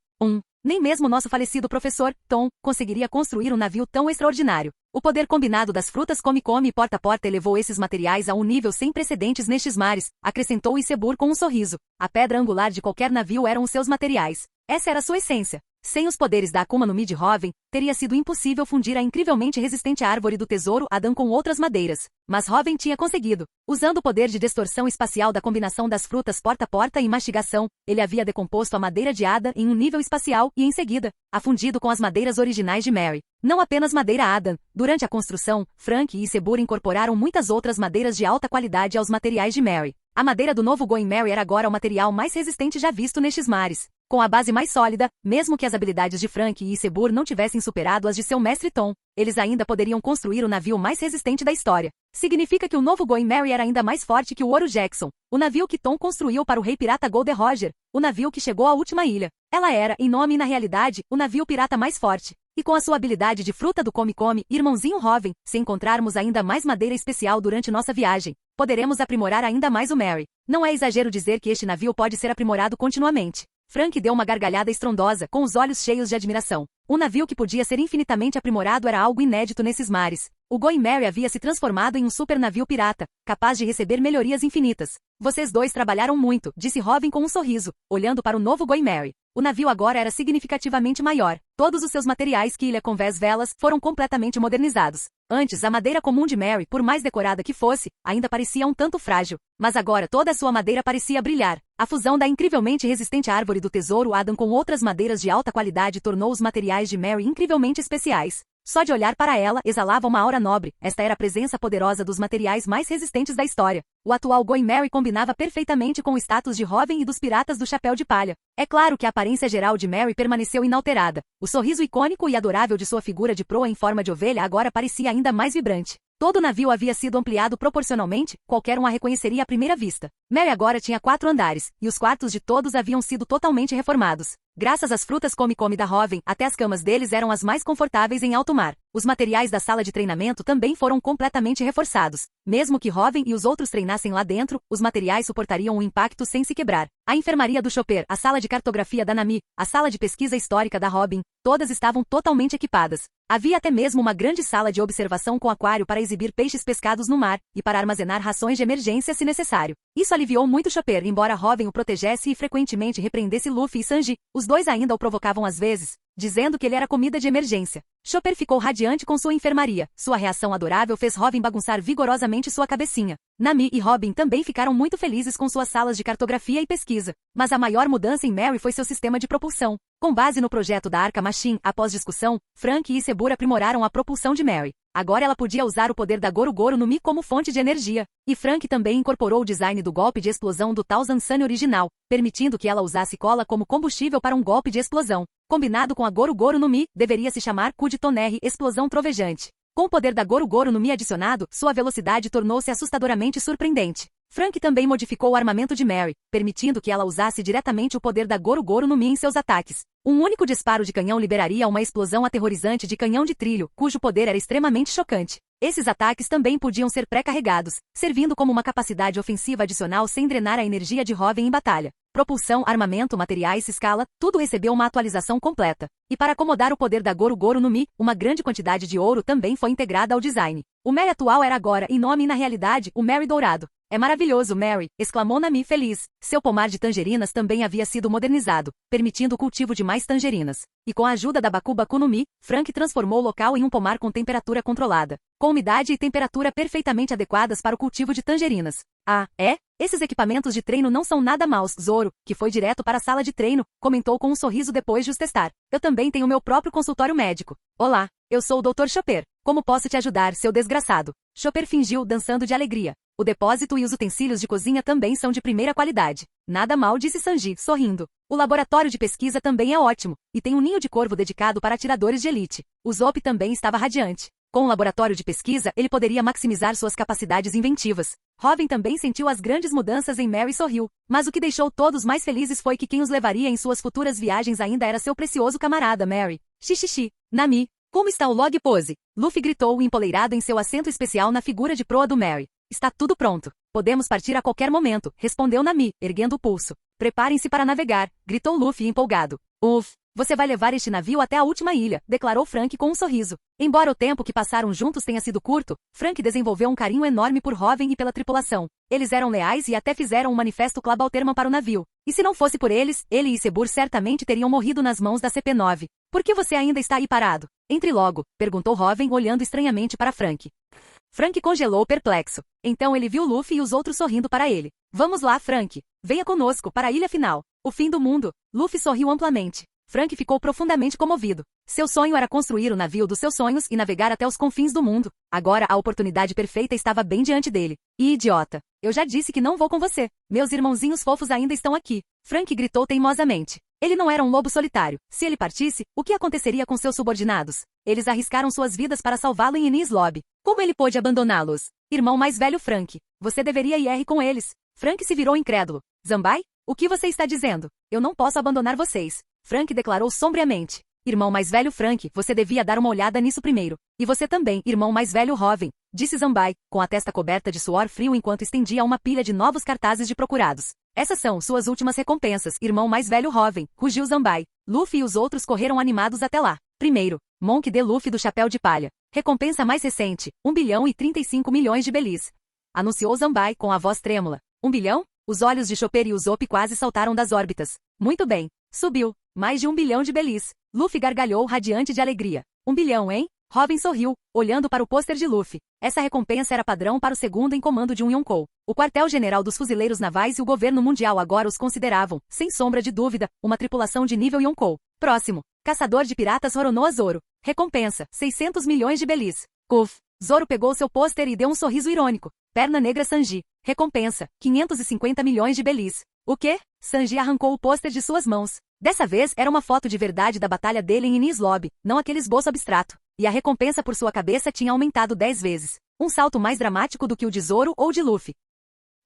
Nem mesmo nosso falecido professor, Tom, conseguiria construir um navio tão extraordinário. O poder combinado das frutas Come-Come e Porta-Porta elevou esses materiais a um nível sem precedentes nestes mares, acrescentou Isebur com um sorriso. A pedra angular de qualquer navio eram os seus materiais. Essa era sua essência. Sem os poderes da Akuma no Mi de Robin, teria sido impossível fundir a incrivelmente resistente árvore do tesouro Adam com outras madeiras. Mas Robin tinha conseguido. Usando o poder de distorção espacial da combinação das frutas Porta-Porta e mastigação, ele havia decomposto a madeira de Adam em um nível espacial e, em seguida, a fundido com as madeiras originais de Merry. Não apenas madeira Adam. Durante a construção, Frank e Isebur incorporaram muitas outras madeiras de alta qualidade aos materiais de Merry. A madeira do novo Going Merry era agora o material mais resistente já visto nestes mares. Com a base mais sólida, mesmo que as habilidades de Frank e Isebur não tivessem superado as de seu mestre Tom, eles ainda poderiam construir o navio mais resistente da história. Significa que o novo Going Merry era ainda mais forte que o Ouro Jackson, o navio que Tom construiu para o rei pirata Gold Roger, o navio que chegou à última ilha. Ela era, em nome e na realidade, o navio pirata mais forte. E com a sua habilidade de fruta do Come-Come, irmãozinho Robin, se encontrarmos ainda mais madeira especial durante nossa viagem, poderemos aprimorar ainda mais o Merry. Não é exagero dizer que este navio pode ser aprimorado continuamente. Frank deu uma gargalhada estrondosa, com os olhos cheios de admiração. Um navio que podia ser infinitamente aprimorado era algo inédito nesses mares. O Going Merry havia se transformado em um super navio pirata, capaz de receber melhorias infinitas. Vocês dois trabalharam muito, disse Robin com um sorriso, olhando para o novo Going Merry. O navio agora era significativamente maior. Todos os seus materiais que ilha convés velas foram completamente modernizados. Antes, a madeira comum de Merry, por mais decorada que fosse, ainda parecia um tanto frágil. Mas agora toda a sua madeira parecia brilhar. A fusão da incrivelmente resistente árvore do tesouro Adam com outras madeiras de alta qualidade tornou os materiais de Merry incrivelmente especiais. Só de olhar para ela, exalava uma aura nobre. Esta era a presença poderosa dos materiais mais resistentes da história. O atual Going Merry combinava perfeitamente com o status de Robin e dos piratas do chapéu de palha. É claro que a aparência geral de Merry permaneceu inalterada. O sorriso icônico e adorável de sua figura de proa em forma de ovelha agora parecia ainda mais vibrante. Todo o navio havia sido ampliado proporcionalmente, qualquer um a reconheceria à primeira vista. Merry agora tinha 4 andares, e os quartos de todos haviam sido totalmente reformados. Graças às frutas Come-Come da Robin, até as camas deles eram as mais confortáveis em alto mar. Os materiais da sala de treinamento também foram completamente reforçados. Mesmo que Robin e os outros treinassem lá dentro, os materiais suportariam o impacto sem se quebrar. A enfermaria do Chopper, a sala de cartografia da Nami, a sala de pesquisa histórica da Robin, todas estavam totalmente equipadas. Havia até mesmo uma grande sala de observação com aquário para exibir peixes pescados no mar, e para armazenar rações de emergência se necessário. Isso aliviou muito Chopper, embora Robin o protegesse e frequentemente repreendesse Luffy e Sanji, os dois ainda o provocavam às vezes, dizendo que ele era comida de emergência. Chopper ficou radiante com sua enfermaria. Sua reação adorável fez Robin bagunçar vigorosamente sua cabecinha. Nami e Robin também ficaram muito felizes com suas salas de cartografia e pesquisa. Mas a maior mudança em Merry foi seu sistema de propulsão. Com base no projeto da Arca Machine, após discussão, Frank e Isebur aprimoraram a propulsão de Merry. Agora ela podia usar o poder da Goru Goru no Mi como fonte de energia. E Frank também incorporou o design do golpe de explosão do Thousand Sunny original, permitindo que ela usasse cola como combustível para um golpe de explosão. Combinado com a Goru Goru no Mi, deveria se chamar Coup de Tonnerre, explosão trovejante. Com o poder da Goru Goru no Mi adicionado, sua velocidade tornou-se assustadoramente surpreendente. Frank também modificou o armamento de Merry, permitindo que ela usasse diretamente o poder da Goru Goru no Mi em seus ataques. Um único disparo de canhão liberaria uma explosão aterrorizante de canhão de trilho, cujo poder era extremamente chocante. Esses ataques também podiam ser pré-carregados, servindo como uma capacidade ofensiva adicional sem drenar a energia de Robin em batalha. Propulsão, armamento, materiais, escala, tudo recebeu uma atualização completa. E para acomodar o poder da Goru Goru no Mi, uma grande quantidade de ouro também foi integrada ao design. O Merry atual era agora, em nome e na realidade, o Merry dourado. É maravilhoso, Merry, exclamou Nami feliz. Seu pomar de tangerinas também havia sido modernizado, permitindo o cultivo de mais tangerinas. E com a ajuda da Baku Baku no Mi, Frank transformou o local em um pomar com temperatura controlada, com umidade e temperatura perfeitamente adequadas para o cultivo de tangerinas. Ah, é? Esses equipamentos de treino não são nada maus, Zoro, que foi direto para a sala de treino, comentou com um sorriso depois de os testar. Eu também tenho meu próprio consultório médico. Olá, eu sou o Dr. Chopper. Como posso te ajudar, seu desgraçado? Chopper fingiu, dançando de alegria. O depósito e os utensílios de cozinha também são de primeira qualidade. Nada mal, disse Sanji, sorrindo. O laboratório de pesquisa também é ótimo, e tem um ninho de corvo dedicado para atiradores de elite. O Zop também estava radiante. Com o laboratório de pesquisa, ele poderia maximizar suas capacidades inventivas. Robin também sentiu as grandes mudanças em Mary e sorriu, mas o que deixou todos mais felizes foi que quem os levaria em suas futuras viagens ainda era seu precioso camarada Mary. Xixixi. Nami. Como está o log pose? Luffy gritou empoleirado em seu assento especial na figura de proa do Mary. Está tudo pronto. Podemos partir a qualquer momento, respondeu Nami, erguendo o pulso. Preparem-se para navegar, gritou Luffy empolgado. Uff, você vai levar este navio até a última ilha, declarou Frank com um sorriso. Embora o tempo que passaram juntos tenha sido curto, Frank desenvolveu um carinho enorme por Robin e pela tripulação. Eles eram leais e até fizeram um manifesto Clabalterman para o navio. E se não fosse por eles, ele e Sebur certamente teriam morrido nas mãos da CP9. Por que você ainda está aí parado? Entre logo, perguntou Robin olhando estranhamente para Frank. Frank congelou perplexo. Então ele viu Luffy e os outros sorrindo para ele. Vamos lá, Frank. Venha conosco para a ilha final. O fim do mundo. Luffy sorriu amplamente. Frank ficou profundamente comovido. Seu sonho era construir o navio dos seus sonhos e navegar até os confins do mundo. Agora a oportunidade perfeita estava bem diante dele. E idiota. Eu já disse que não vou com você. Meus irmãozinhos fofos ainda estão aqui. Frank gritou teimosamente. Ele não era um lobo solitário. Se ele partisse, o que aconteceria com seus subordinados? Eles arriscaram suas vidas para salvá-lo em Enies Lobby. Como ele pôde abandoná-los? Irmão mais velho Frank. Você deveria ir com eles. Frank se virou incrédulo. Zambai? O que você está dizendo? Eu não posso abandonar vocês. Frank declarou sombriamente. Irmão mais velho Frank, você devia dar uma olhada nisso primeiro. E você também, irmão mais velho Robin, disse Zambai, com a testa coberta de suor frio enquanto estendia uma pilha de novos cartazes de procurados. Essas são suas últimas recompensas, irmão mais velho Robin, rugiu Zambai. Luffy e os outros correram animados até lá. Primeiro, Monk de Luffy do chapéu de palha. Recompensa mais recente, 1 bilhão e 35 milhões de belis. Anunciou Zambai com a voz trêmula. 1 bilhão? Os olhos de Chopper e Usopp quase saltaram das órbitas. Muito bem. Subiu. Mais de 1 bilhão de belis. Luffy gargalhou radiante de alegria. 1 bilhão, hein? Robin sorriu, olhando para o pôster de Luffy. Essa recompensa era padrão para o segundo em comando de um Yonkou. O quartel-general dos fuzileiros navais e o governo mundial agora os consideravam, sem sombra de dúvida, uma tripulação de nível Yonkou. Próximo. Caçador de piratas Roronoa Zoro. Recompensa, 600 milhões de belis. Kuf. Zoro pegou seu pôster e deu um sorriso irônico. Perna negra Sanji. Recompensa, 550 milhões de belis. O quê? Sanji arrancou o pôster de suas mãos. Dessa vez era uma foto de verdade da batalha dele em Enies Lobby, não aquele esboço abstrato. E a recompensa por sua cabeça tinha aumentado 10 vezes. Um salto mais dramático do que o de Zoro ou de Luffy.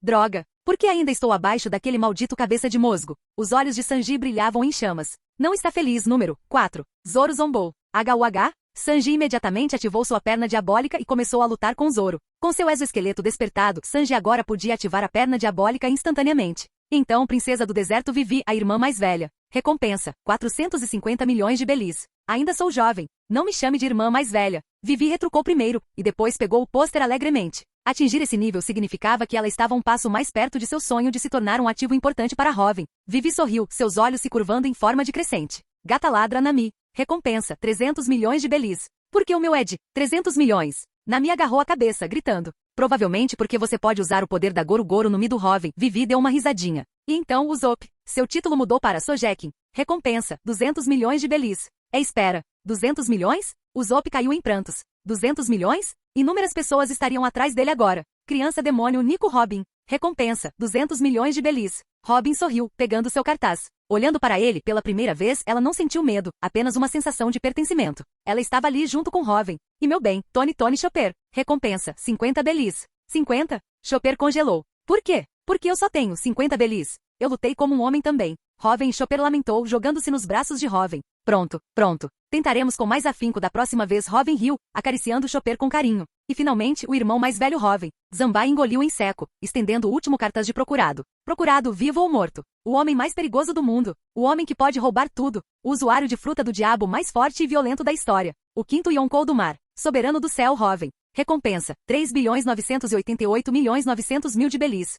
Droga! Por que ainda estou abaixo daquele maldito cabeça de musgo? Os olhos de Sanji brilhavam em chamas. Não está feliz, número 4. Zoro zombou. HUH? Sanji imediatamente ativou sua perna diabólica e começou a lutar com Zoro. Com seu exoesqueleto despertado, Sanji agora podia ativar a perna diabólica instantaneamente. Então, princesa do deserto Vivi, a irmã mais velha. Recompensa, 450 milhões de belis. Ainda sou jovem. Não me chame de irmã mais velha. Vivi retrucou primeiro, e depois pegou o pôster alegremente. Atingir esse nível significava que ela estava um passo mais perto de seu sonho de se tornar um ativo importante para Robin. Vivi sorriu, seus olhos se curvando em forma de crescente. Gata ladra Nami. Recompensa, 300 milhões de belis. Por que o meu é de 300 milhões? Nami agarrou a cabeça, gritando. Provavelmente porque você pode usar o poder da Goru Goru no Mi do Robin. Vivi deu uma risadinha. E então Usopp. Seu título mudou para Sogeking. Recompensa, 200 milhões de belis. Espera. 200 milhões? Usopp caiu em prantos. 200 milhões? Inúmeras pessoas estariam atrás dele agora. Criança demônio Nico Robin. Recompensa, 200 milhões de belis. Robin sorriu, pegando seu cartaz. Olhando para ele pela primeira vez, ela não sentiu medo, apenas uma sensação de pertencimento. Ela estava ali junto com Robin. E meu bem, Tony Chopper. Recompensa, 50 belis. 50? Chopper congelou. Por quê? Porque eu só tenho 50 belis. Eu lutei como um homem também. Robin e Chopper lamentou, jogando-se nos braços de Robin. Pronto, pronto. Tentaremos com mais afinco da próxima vez. Robin riu, acariciando Chopper com carinho. E finalmente, o irmão mais velho Robin. Zambai engoliu em seco, estendendo o último cartaz de procurado. Procurado, vivo ou morto. O homem mais perigoso do mundo. O homem que pode roubar tudo. O usuário de fruta do diabo mais forte e violento da história. O quinto Yonkou do mar. Soberano do céu Robin. Recompensa, 3 bilhões 988 milhões 900 mil de belis.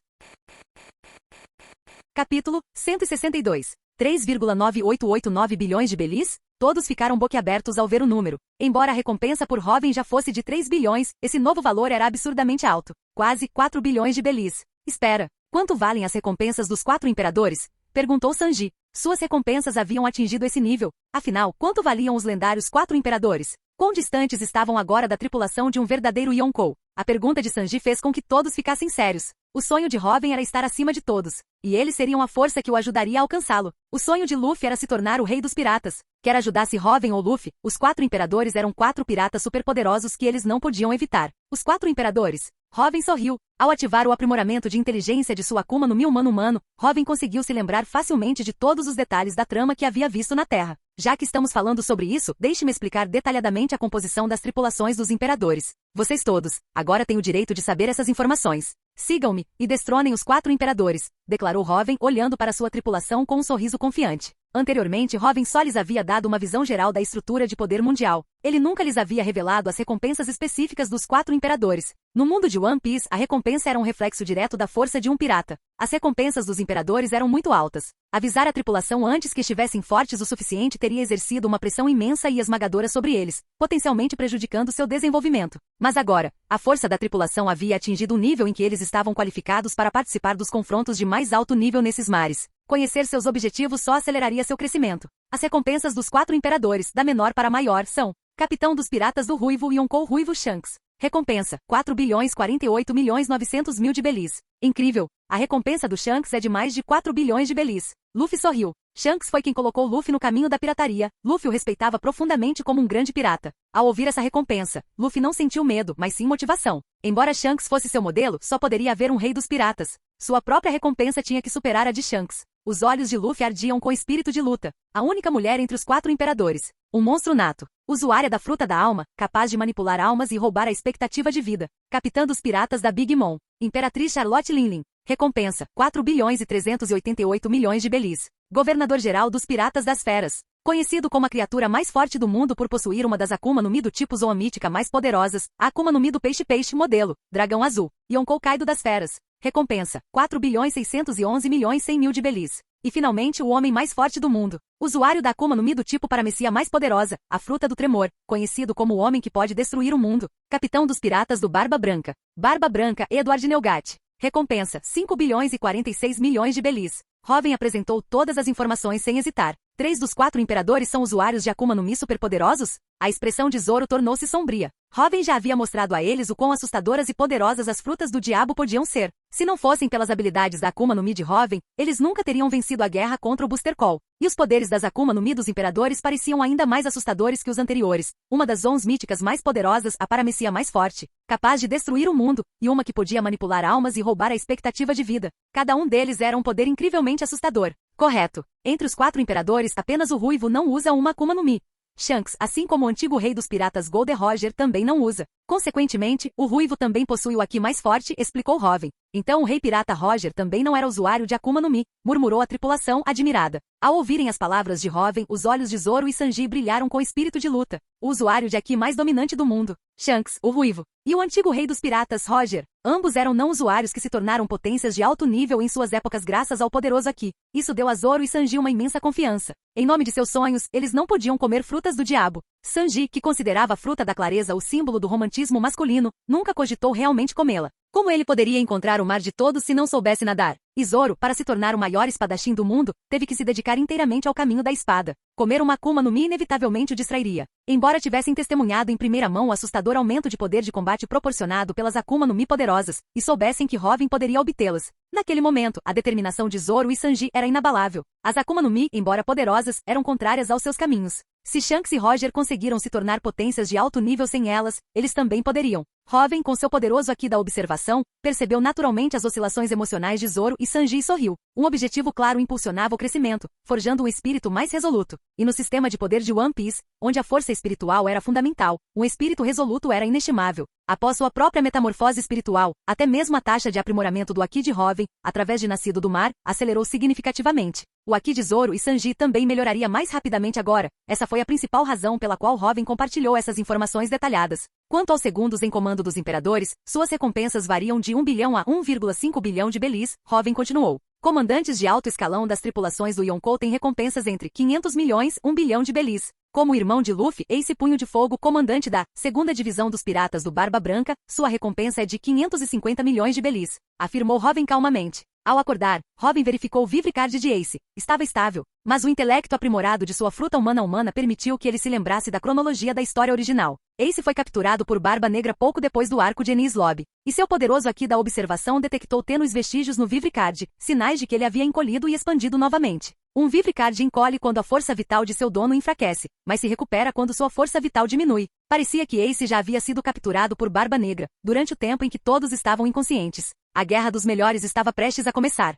Capítulo 162. 3,9889 bilhões de belis? Todos ficaram boquiabertos ao ver o número. Embora a recompensa por Robin já fosse de 3 bilhões, esse novo valor era absurdamente alto. Quase 4 bilhões de belis. Espera, quanto valem as recompensas dos 4 imperadores? Perguntou Sanji. Suas recompensas haviam atingido esse nível. Afinal, quanto valiam os lendários 4 imperadores? Quão distantes estavam agora da tripulação de um verdadeiro Yonkou? A pergunta de Sanji fez com que todos ficassem sérios. O sonho de Robin era estar acima de todos, e eles seriam a força que o ajudaria a alcançá-lo. O sonho de Luffy era se tornar o rei dos piratas. Quer ajudasse Robin ou Luffy, os 4 imperadores eram 4 piratas superpoderosos que eles não podiam evitar. Os 4 imperadores. Robin sorriu. Ao ativar o aprimoramento de inteligência de sua Akuma no Mi humano, Robin conseguiu se lembrar facilmente de todos os detalhes da trama que havia visto na Terra. Já que estamos falando sobre isso, deixe-me explicar detalhadamente a composição das tripulações dos imperadores. Vocês todos, agora têm o direito de saber essas informações. Sigam-me, e destronem os 4 imperadores, declarou Robin olhando para sua tripulação com um sorriso confiante. Anteriormente Robin só lhes havia dado uma visão geral da estrutura de poder mundial. Ele nunca lhes havia revelado as recompensas específicas dos 4 imperadores. No mundo de One Piece, a recompensa era um reflexo direto da força de um pirata. As recompensas dos imperadores eram muito altas. Avisar a tripulação antes que estivessem fortes o suficiente teria exercido uma pressão imensa e esmagadora sobre eles, potencialmente prejudicando seu desenvolvimento. Mas agora, a força da tripulação havia atingido um nível em que eles estavam qualificados para participar dos confrontos de mais alto nível nesses mares. Conhecer seus objetivos só aceleraria seu crescimento. As recompensas dos 4 imperadores, da menor para a maior, são: Capitão dos Piratas do Ruivo Yonkou Ruivo Shanks. Recompensa: 4.048.900.000 de Belis. Incrível! A recompensa do Shanks é de mais de 4 bilhões de Belis. Luffy sorriu. Shanks foi quem colocou Luffy no caminho da pirataria. Luffy o respeitava profundamente como um grande pirata. Ao ouvir essa recompensa, Luffy não sentiu medo, mas sim motivação. Embora Shanks fosse seu modelo, só poderia haver um rei dos piratas. Sua própria recompensa tinha que superar a de Shanks. Os olhos de Luffy ardiam com espírito de luta. A única mulher entre os 4 imperadores. Um monstro nato. Usuária da fruta da alma, capaz de manipular almas e roubar a expectativa de vida. Capitã dos piratas da Big Mom. Imperatriz Charlotte Linlin. Recompensa: 4.038.000.000 de Belis. Governador-geral dos Piratas das Feras. Conhecido como a criatura mais forte do mundo por possuir uma das Akuma no Mi do tipo Zoa mítica mais poderosas, a Akuma no Mi do Peixe-Peixe modelo, Dragão Azul, Yonkou Kaido das Feras. Recompensa: 4.611.100.000 de Belis. E finalmente o homem mais forte do mundo. Usuário da Akuma no Mi do tipo Paramecia mais poderosa, a Fruta do Tremor, conhecido como o homem que pode destruir o mundo. Capitão dos Piratas do Barba Branca. Barba Branca, Edward Neugat. Recompensa: 5.046.000.000 de Belis. Robin apresentou todas as informações sem hesitar. 3 dos 4 imperadores são usuários de Akuma no Mi superpoderosos? A expressão de Zoro tornou-se sombria. Robin já havia mostrado a eles o quão assustadoras e poderosas as frutas do diabo podiam ser. Se não fossem pelas habilidades da Akuma no Mi de Robin, eles nunca teriam vencido a guerra contra o Booster Call. E os poderes das Akuma no Mi dos imperadores pareciam ainda mais assustadores que os anteriores. Uma das Zons míticas mais poderosas, a Paramecia mais forte, capaz de destruir o mundo, e uma que podia manipular almas e roubar a expectativa de vida. Cada um deles era um poder incrivelmente assustador. Correto. Entre os 4 imperadores, apenas o Ruivo não usa uma Akuma no Mi. Shanks, assim como o antigo rei dos piratas Gold Roger, também não usa. Consequentemente, o Ruivo também possui o Aki mais forte, explicou Robin. Então o rei pirata Roger também não era usuário de Akuma no Mi, murmurou a tripulação, admirada. Ao ouvirem as palavras de Robin, os olhos de Zoro e Sanji brilharam com espírito de luta. O usuário de Aki mais dominante do mundo, Shanks, o Ruivo, e o antigo rei dos piratas Roger, ambos eram não usuários que se tornaram potências de alto nível em suas épocas graças ao poderoso Aki. Isso deu a Zoro e Sanji uma imensa confiança. Em nome de seus sonhos, eles não podiam comer frutas do diabo. Sanji, que considerava a fruta da clareza o símbolo do romantismo masculino, nunca cogitou realmente comê-la. Como ele poderia encontrar o mar de todos se não soubesse nadar? E Zoro, para se tornar o maior espadachim do mundo, teve que se dedicar inteiramente ao caminho da espada. Comer uma Akuma no Mi inevitavelmente o distrairia. Embora tivessem testemunhado em primeira mão o assustador aumento de poder de combate proporcionado pelas Akuma no Mi poderosas, e soubessem que Robin poderia obtê-las. Naquele momento, a determinação de Zoro e Sanji era inabalável. As Akuma no Mi, embora poderosas, eram contrárias aos seus caminhos. Se Shanks e Roger conseguiram se tornar potências de alto nível sem elas, eles também poderiam. Robin, com seu poderoso Aki da observação, percebeu naturalmente as oscilações emocionais de Zoro e Sanji e sorriu. Um objetivo claro impulsionava o crescimento, forjando um espírito mais resoluto. E no sistema de poder de One Piece, onde a força espiritual era fundamental, um espírito resoluto era inestimável. Após sua própria metamorfose espiritual, até mesmo a taxa de aprimoramento do Aki de Robin, através de Nascido do Mar, acelerou significativamente. O Aki de Zoro e Sanji também melhoraria mais rapidamente agora. Essa foi a principal razão pela qual Robin compartilhou essas informações detalhadas. Quanto aos segundos em comando dos imperadores, suas recompensas variam de 1 bilhão a 1,5 bilhão de Belis, Robin continuou. Comandantes de alto escalão das tripulações do Yonkou têm recompensas entre 500 milhões e 1 bilhão de Belis. Como irmão de Luffy, Ace Punho de Fogo, comandante da 2ª Divisão dos Piratas do Barba Branca, sua recompensa é de 550 milhões de Belis, afirmou Robin calmamente. Ao acordar, Robin verificou o Vivre Card de Ace. Estava estável, mas o intelecto aprimorado de sua fruta humana permitiu que ele se lembrasse da cronologia da história original. Ace foi capturado por Barba Negra pouco depois do arco de Enies Lobby, e seu poderoso Aqui da observação detectou tênues vestígios no Vivre Card, sinais de que ele havia encolhido e expandido novamente. Um Vivre Card encolhe quando a força vital de seu dono enfraquece, mas se recupera quando sua força vital diminui. Parecia que Ace já havia sido capturado por Barba Negra, durante o tempo em que todos estavam inconscientes. A Guerra dos Melhores estava prestes a começar.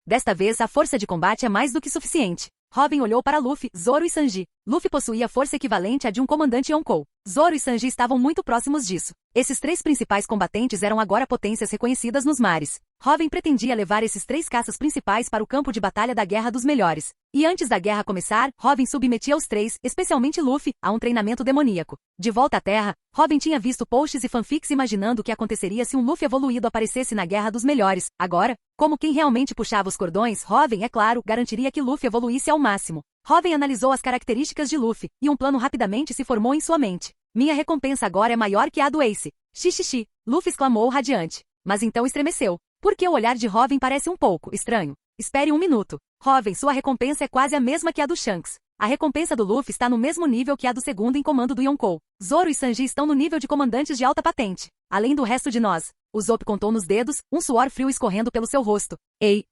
Desta vez a força de combate é mais do que suficiente. Robin olhou para Luffy, Zoro e Sanji. Luffy possuía força equivalente à de um comandante Yonkou. Zoro e Sanji estavam muito próximos disso. Esses três principais combatentes eram agora potências reconhecidas nos mares. Robin pretendia levar esses três caças principais para o campo de batalha da Guerra dos Melhores. E antes da guerra começar, Robin submetia os três, especialmente Luffy, a um treinamento demoníaco. De volta à Terra, Robin tinha visto posts e fanfics imaginando o que aconteceria se um Luffy evoluído aparecesse na Guerra dos Melhores. Agora, como quem realmente puxava os cordões, Robin, é claro, garantiria que Luffy evoluísse ao máximo. Robin analisou as características de Luffy, e um plano rapidamente se formou em sua mente. Minha recompensa agora é maior que a do Ace. Xixixi, Luffy exclamou radiante. Mas então estremeceu. Porque o olhar de Robin parece um pouco estranho. Espere um minuto. Robin, sua recompensa é quase a mesma que a do Shanks. A recompensa do Luffy está no mesmo nível que a do segundo em comando do Yonkou. Zoro e Sanji estão no nível de comandantes de alta patente. Além do resto de nós. O Zop contou nos dedos, um suor frio escorrendo pelo seu rosto. Ei.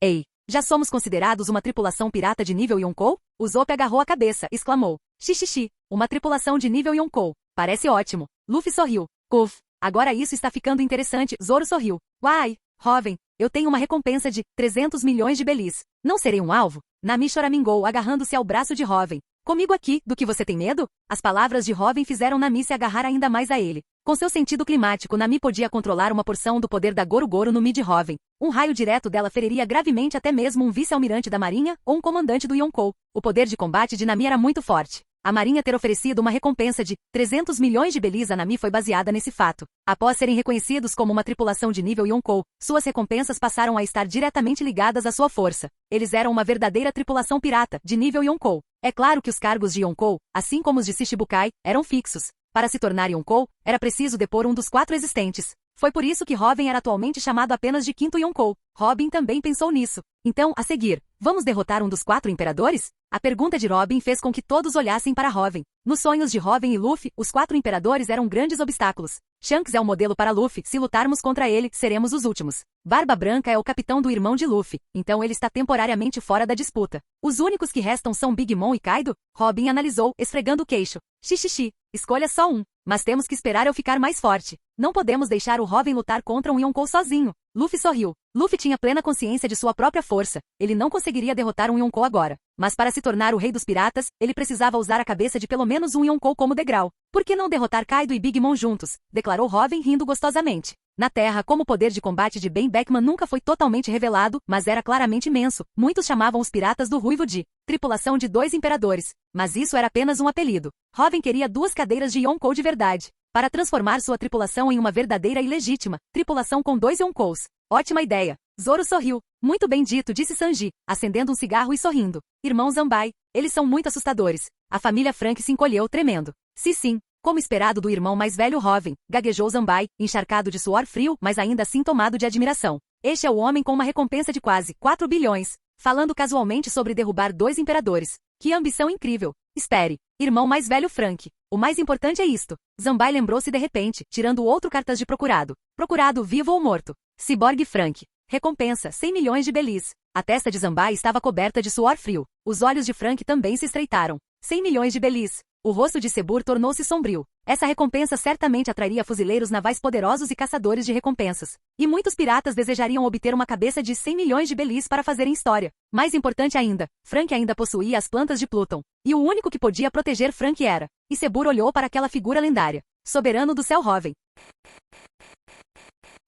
Já somos considerados uma tripulação pirata de nível Yonkou? O Zop agarrou a cabeça, exclamou. Xixixi, uma tripulação de nível Yonkou. Parece ótimo. Luffy sorriu. Uf, agora isso está ficando interessante. Zoro sorriu. Uai, Robin, eu tenho uma recompensa de 300 milhões de belis. Não serei um alvo? Nami choramingou, agarrando-se ao braço de Robin. Comigo aqui, do que você tem medo? As palavras de Robin fizeram Nami se agarrar ainda mais a ele. Com seu sentido climático, Nami podia controlar uma porção do poder da Goro no Mi de Robin. Um raio direto dela feriria gravemente até mesmo um vice-almirante da Marinha ou um comandante do Yonkou. O poder de combate de Nami era muito forte. A Marinha ter oferecido uma recompensa de 300 milhões de belis a Nami foi baseada nesse fato. Após serem reconhecidos como uma tripulação de nível Yonkou, suas recompensas passaram a estar diretamente ligadas à sua força. Eles eram uma verdadeira tripulação pirata, de nível Yonkou. É claro que os cargos de Yonkou, assim como os de Shichibukai, eram fixos. Para se tornar Yonkou, era preciso depor um dos 4 existentes. Foi por isso que Robin era atualmente chamado apenas de quinto Yonkou. Robin também pensou nisso. Então, a seguir, vamos derrotar um dos 4 imperadores? A pergunta de Robin fez com que todos olhassem para Robin. Nos sonhos de Robin e Luffy, os 4 imperadores eram grandes obstáculos. Shanks é o modelo para Luffy, se lutarmos contra ele, seremos os últimos. Barba Branca é o capitão do irmão de Luffy, então ele está temporariamente fora da disputa. Os únicos que restam são Big Mom e Kaido? Robin analisou, esfregando o queixo. Xixixi, escolha só um. Mas temos que esperar eu ficar mais forte. Não podemos deixar o Robin lutar contra um Yonkou sozinho. Luffy sorriu. Luffy tinha plena consciência de sua própria força. Ele não conseguiria derrotar um Yonkou agora. Mas para se tornar o rei dos piratas, ele precisava usar a cabeça de pelo menos um Yonkou como degrau. Por que não derrotar Kaido e Big Mom juntos? Declarou Robin rindo gostosamente. Na Terra, como o poder de combate de Ben Beckman nunca foi totalmente revelado, mas era claramente imenso, muitos chamavam os piratas do Ruivo de tripulação de 2 imperadores. Mas isso era apenas um apelido. Robin queria 2 cadeiras de Yonkou de verdade, para transformar sua tripulação em uma verdadeira e legítima tripulação com 2 Yonkous. Ótima ideia. Zoro sorriu. Muito bem dito, disse Sanji, acendendo um cigarro e sorrindo. Irmão Zanbai, eles são muito assustadores. A família Frank se encolheu, tremendo. Sim. Como esperado do irmão mais velho Robin, gaguejou Zanbai, encharcado de suor frio, mas ainda assim tomado de admiração. Este é o homem com uma recompensa de quase 4 bilhões, falando casualmente sobre derrubar 2 imperadores. Que ambição incrível. Espere, irmão mais velho Frank. O mais importante é isto. Zanbai lembrou-se de repente, tirando outro cartaz de procurado. Procurado vivo ou morto. Ciborgue Frank. Recompensa, 100 milhões de belis. A testa de Zanbai estava coberta de suor frio. Os olhos de Frank também se estreitaram. 100 milhões de belis. O rosto de Sebur tornou-se sombrio. Essa recompensa certamente atrairia fuzileiros navais poderosos e caçadores de recompensas. E muitos piratas desejariam obter uma cabeça de 100 milhões de belis para fazerem história. Mais importante ainda, Frank ainda possuía as plantas de Pluton. E o único que podia proteger Frank era. E Sebur olhou para aquela figura lendária. Soberano do céu Robin.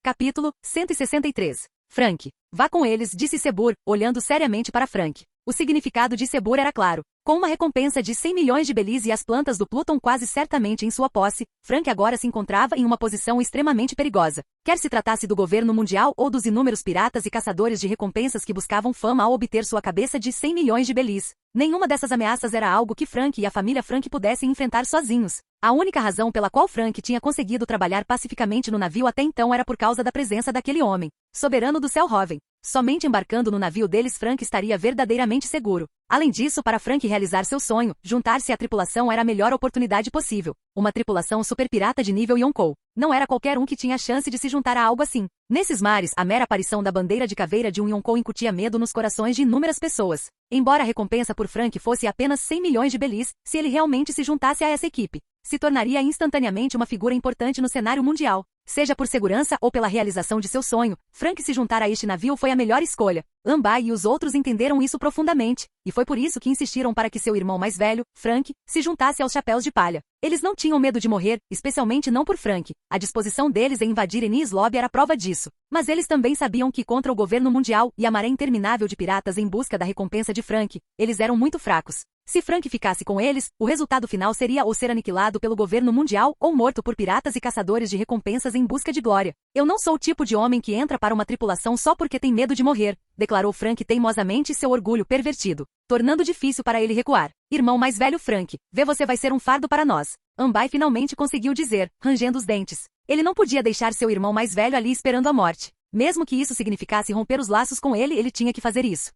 Capítulo 163. Frank. Vá com eles, disse Sebur, olhando seriamente para Frank. O significado de Sebur era claro. Com uma recompensa de 100 milhões de belis e as plantas do Pluton quase certamente em sua posse, Frank agora se encontrava em uma posição extremamente perigosa. Quer se tratasse do governo mundial ou dos inúmeros piratas e caçadores de recompensas que buscavam fama ao obter sua cabeça de 100 milhões de belis. Nenhuma dessas ameaças era algo que Frank e a família Frank pudessem enfrentar sozinhos. A única razão pela qual Frank tinha conseguido trabalhar pacificamente no navio até então era por causa da presença daquele homem. Soberano do céu Robin. Somente embarcando no navio deles Frank estaria verdadeiramente seguro. Além disso, para Frank realizar seu sonho, juntar-se à tripulação era a melhor oportunidade possível. Uma tripulação super pirata de nível Yonkou. Não era qualquer um que tinha a chance de se juntar a algo assim. Nesses mares, a mera aparição da bandeira de caveira de um Yonkou incutia medo nos corações de inúmeras pessoas. Embora a recompensa por Frank fosse apenas 100 milhões de belis, se ele realmente se juntasse a essa equipe, se tornaria instantaneamente uma figura importante no cenário mundial. Seja por segurança ou pela realização de seu sonho, Frank se juntar a este navio foi a melhor escolha. Lambai e os outros entenderam isso profundamente, e foi por isso que insistiram para que seu irmão mais velho, Frank, se juntasse aos Chapéus de Palha. Eles não tinham medo de morrer, especialmente não por Frank. A disposição deles em invadir Enies Lobby era prova disso. Mas eles também sabiam que contra o governo mundial e a maré interminável de piratas em busca da recompensa de Frank, eles eram muito fracos. Se Frank ficasse com eles, o resultado final seria ou ser aniquilado pelo governo mundial ou morto por piratas e caçadores de recompensas em busca de glória. Eu não sou o tipo de homem que entra para uma tripulação só porque tem medo de morrer, declarou Frank teimosamente, seu orgulho pervertido, tornando difícil para ele recuar. Irmão mais velho Frank, vê, você vai ser um fardo para nós. Ambai finalmente conseguiu dizer, rangendo os dentes. Ele não podia deixar seu irmão mais velho ali esperando a morte. Mesmo que isso significasse romper os laços com ele, ele tinha que fazer isso.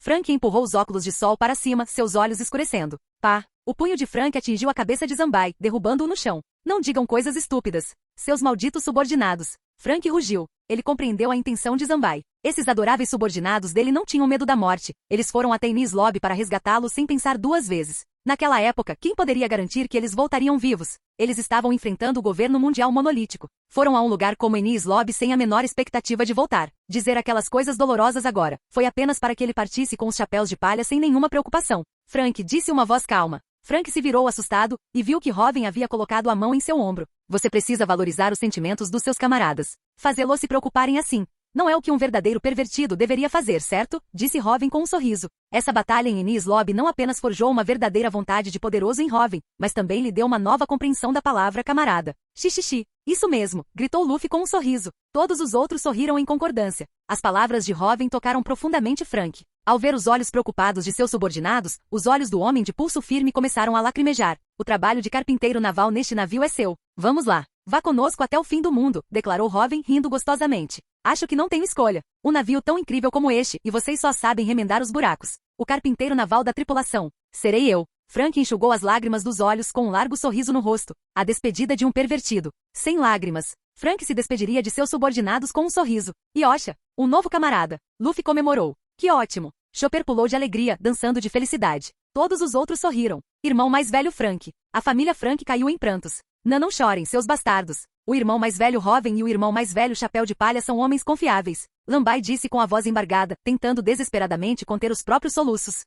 Frank empurrou os óculos de sol para cima, seus olhos escurecendo. Pá! O punho de Frank atingiu a cabeça de Zambai, derrubando-o no chão. Não digam coisas estúpidas. Seus malditos subordinados. Frank rugiu. Ele compreendeu a intenção de Zambai. Esses adoráveis subordinados dele não tinham medo da morte. Eles foram até Enies Lobby para resgatá-lo sem pensar duas vezes. Naquela época, quem poderia garantir que eles voltariam vivos? Eles estavam enfrentando o governo mundial monolítico. Foram a um lugar como Enies Lobby sem a menor expectativa de voltar. Dizer aquelas coisas dolorosas agora foi apenas para que ele partisse com os chapéus de palha sem nenhuma preocupação. Frank, disse uma voz calma. Frank se virou assustado e viu que Robin havia colocado a mão em seu ombro. Você precisa valorizar os sentimentos dos seus camaradas. Fazê-los se preocuparem assim. Não é o que um verdadeiro pervertido deveria fazer, certo? Disse Robin com um sorriso. Essa batalha em Enies Lobby não apenas forjou uma verdadeira vontade de poderoso em Robin, mas também lhe deu uma nova compreensão da palavra camarada. Xixixi. Isso mesmo, gritou Luffy com um sorriso. Todos os outros sorriram em concordância. As palavras de Robin tocaram profundamente Frank. Ao ver os olhos preocupados de seus subordinados, os olhos do homem de pulso firme começaram a lacrimejar. O trabalho de carpinteiro naval neste navio é seu. Vamos lá. Vá conosco até o fim do mundo, declarou Robin rindo gostosamente. Acho que não tenho escolha. Um navio tão incrível como este, e vocês só sabem remendar os buracos. O carpinteiro naval da tripulação. Serei eu. Frank enxugou as lágrimas dos olhos com um largo sorriso no rosto. A despedida de um pervertido. Sem lágrimas. Frank se despediria de seus subordinados com um sorriso. Yosha, um novo camarada. Luffy comemorou. Que ótimo. Chopper pulou de alegria, dançando de felicidade. Todos os outros sorriram. Irmão mais velho Frank. A família Frank caiu em prantos. Não chorem, seus bastardos. O irmão mais velho Robin e o irmão mais velho Chapéu de Palha são homens confiáveis. Lambai disse com a voz embargada, tentando desesperadamente conter os próprios soluços.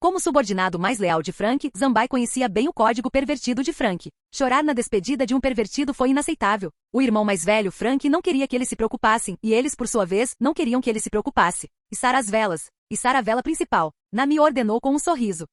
Como subordinado mais leal de Frank, Zambai conhecia bem o código pervertido de Frank. Chorar na despedida de um pervertido foi inaceitável. O irmão mais velho, Frank, não queria que eles se preocupassem, e eles, por sua vez, não queriam que ele se preocupasse. Içar as velas. Içar a vela principal. Nami ordenou com um sorriso.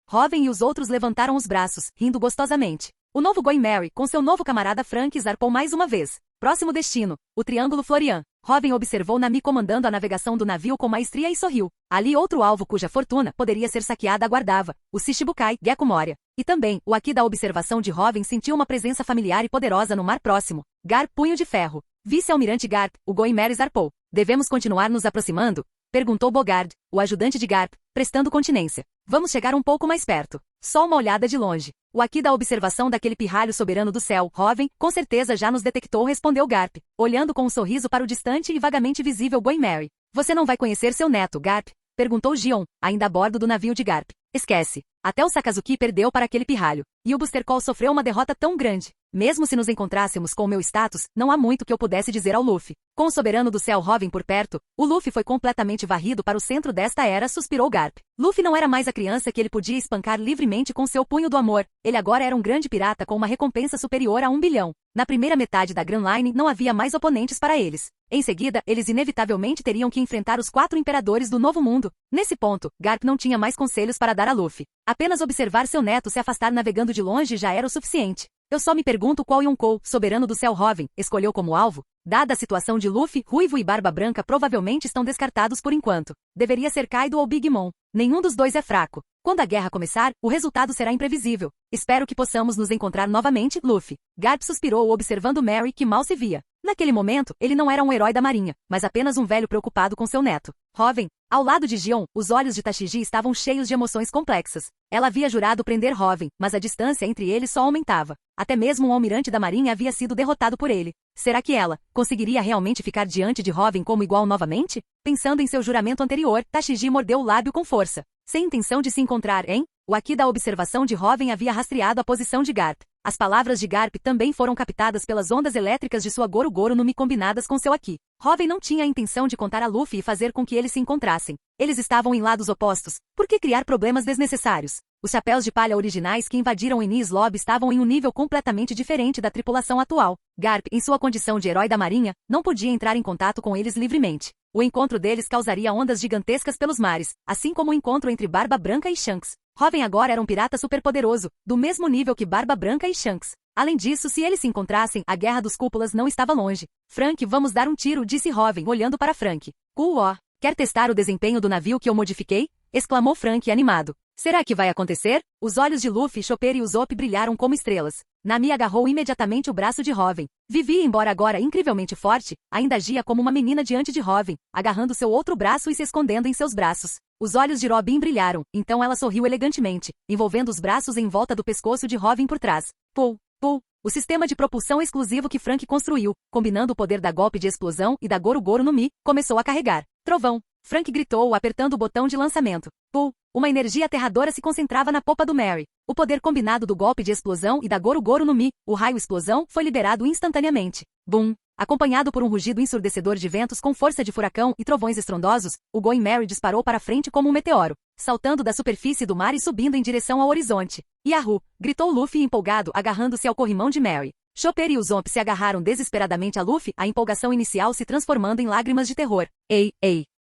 Robin e os outros levantaram os braços, rindo gostosamente. O novo Going Merry, com seu novo camarada Frank, zarpou mais uma vez. Próximo destino, o Triângulo Florian. Robin observou Nami comandando a navegação do navio com maestria e sorriu. Ali outro alvo cuja fortuna poderia ser saqueada aguardava, o Shishibukai, Gecko Moria. E também, o aqui da observação de Robin sentiu uma presença familiar e poderosa no mar próximo. Garp, punho de ferro. Vice-almirante Garp, o Going Merry zarpou. Devemos continuar nos aproximando? Perguntou Bogard, o ajudante de Garp, prestando continência. Vamos chegar um pouco mais perto. Só uma olhada de longe. O aqui da observação daquele pirralho soberano do céu, Robin, com certeza já nos detectou, respondeu Garp, olhando com um sorriso para o distante e vagamente visível Going Merry. Você não vai conhecer seu neto, Garp? Perguntou Gion, ainda a bordo do navio de Garp. Esquece. Até o Sakazuki perdeu para aquele pirralho. E o Booster Call sofreu uma derrota tão grande. Mesmo se nos encontrássemos com o meu status, não há muito que eu pudesse dizer ao Luffy. Com o soberano do céu Robin por perto, o Luffy foi completamente varrido para o centro desta era, suspirou Garp. Luffy não era mais a criança que ele podia espancar livremente com seu punho do amor. Ele agora era um grande pirata com uma recompensa superior a 1 bilhão. Na primeira metade da Grand Line não havia mais oponentes para eles. Em seguida, eles inevitavelmente teriam que enfrentar os 4 imperadores do Novo Mundo. Nesse ponto, Garp não tinha mais conselhos para dar a Luffy. Apenas observar seu neto se afastar navegando de longe já era o suficiente. Eu só me pergunto qual Yonkou, soberano do céu Hoven, escolheu como alvo. Dada a situação de Luffy, Ruivo e Barba Branca provavelmente estão descartados por enquanto. Deveria ser Kaido ou Big Mom. Nenhum dos dois é fraco. Quando a guerra começar, o resultado será imprevisível. Espero que possamos nos encontrar novamente, Luffy. Garp suspirou observando Mary, que mal se via. Naquele momento, ele não era um herói da marinha, mas apenas um velho preocupado com seu neto. Hoven, ao lado de Gion, os olhos de Tashigi estavam cheios de emoções complexas. Ela havia jurado prender Hoven, mas a distância entre eles só aumentava. Até mesmo um almirante da marinha havia sido derrotado por ele. Será que ela conseguiria realmente ficar diante de Hoven como igual novamente? Pensando em seu juramento anterior, Tashigi mordeu o lábio com força. Sem intenção de se encontrar, hein? O Aqui da observação de Hoven havia rastreado a posição de Garp. As palavras de Garp também foram captadas pelas ondas elétricas de sua Goru-Goru no Mi combinadas com seu Aqui. Hoven não tinha a intenção de contar a Luffy e fazer com que eles se encontrassem. Eles estavam em lados opostos. Por que criar problemas desnecessários? Os chapéus de palha originais que invadiram Enies Lobby estavam em um nível completamente diferente da tripulação atual. Garp, em sua condição de herói da marinha, não podia entrar em contato com eles livremente. O encontro deles causaria ondas gigantescas pelos mares, assim como o encontro entre Barba Branca e Shanks. Hoven agora era um pirata superpoderoso, do mesmo nível que Barba Branca e Shanks. Além disso, se eles se encontrassem, a Guerra dos Cúpulas não estava longe. Frank, vamos dar um tiro, disse Hoven, olhando para Frank. Quer testar o desempenho do navio que eu modifiquei? Exclamou Frank, animado. Será que vai acontecer? Os olhos de Luffy, Chopper e Usopp brilharam como estrelas. Nami agarrou imediatamente o braço de Hoven. Vivi, embora agora incrivelmente forte, ainda agia como uma menina diante de Hoven, agarrando seu outro braço e se escondendo em seus braços. Os olhos de Robin brilharam, então ela sorriu elegantemente, envolvendo os braços em volta do pescoço de Hoven por trás. Pull. O sistema de propulsão exclusivo que Frank construiu, combinando o poder da golpe de explosão e da Goru-Goru no Mi, começou a carregar. Trovão. Frank gritou, apertando o botão de lançamento. Uma energia aterradora se concentrava na popa do Mary. O poder combinado do golpe de explosão e da Goru-Goru no Mi, o raio explosão, foi liberado instantaneamente. Boom! Acompanhado por um rugido ensurdecedor de ventos com força de furacão e trovões estrondosos, o Going Mary disparou para frente como um meteoro, saltando da superfície do mar e subindo em direção ao horizonte. Yahoo! Gritou Luffy empolgado, agarrando-se ao corrimão de Mary. Chopper e Usopp se agarraram desesperadamente a Luffy, a empolgação inicial se transformando em lágrimas de terror. Ei!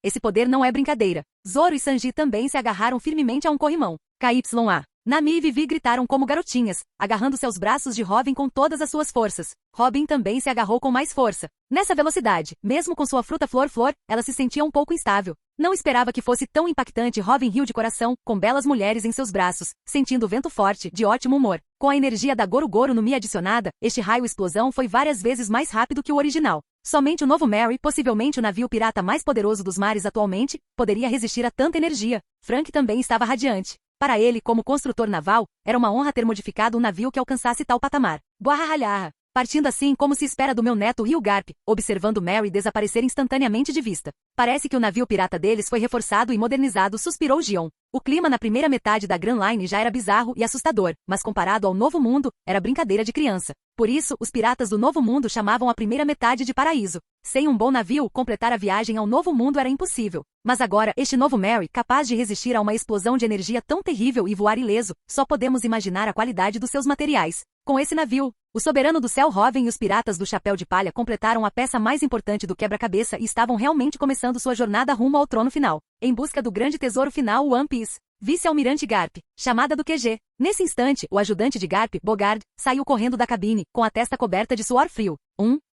Esse poder não é brincadeira. Zoro e Sanji também se agarraram firmemente a um corrimão. KYA. Nami e Vivi gritaram como garotinhas, agarrando-se aos braços de Robin com todas as suas forças. Robin também se agarrou com mais força. Nessa velocidade, mesmo com sua fruta flor, ela se sentia um pouco instável. Não esperava que fosse tão impactante. Robin riu de coração, com belas mulheres em seus braços, sentindo o vento forte, de ótimo humor. Com a energia da Goru-Goru no Mi adicionada, este raio-explosão foi várias vezes mais rápido que o original. Somente o novo Mary, possivelmente o navio pirata mais poderoso dos mares atualmente, poderia resistir a tanta energia. Frank também estava radiante. Para ele, como construtor naval, era uma honra ter modificado um navio que alcançasse tal patamar. Guarralharra. Partindo assim como se espera do meu neto Rio Garp, observando Mary desaparecer instantaneamente de vista. Parece que o navio pirata deles foi reforçado e modernizado, suspirou Gion. O clima na primeira metade da Grand Line já era bizarro e assustador, mas comparado ao Novo Mundo, era brincadeira de criança. Por isso, os piratas do Novo Mundo chamavam a primeira metade de paraíso. Sem um bom navio, completar a viagem ao Novo Mundo era impossível. Mas agora, este novo Mary, capaz de resistir a uma explosão de energia tão terrível e voar ileso, só podemos imaginar a qualidade dos seus materiais. Com esse navio, o soberano do céu Hoven e os piratas do chapéu de palha completaram a peça mais importante do quebra-cabeça e estavam realmente começando sua jornada rumo ao trono final, em busca do grande tesouro final One Piece. Vice-almirante Garp, chamada do QG. Nesse instante, o ajudante de Garp, Bogard, saiu correndo da cabine, com a testa coberta de suor frio.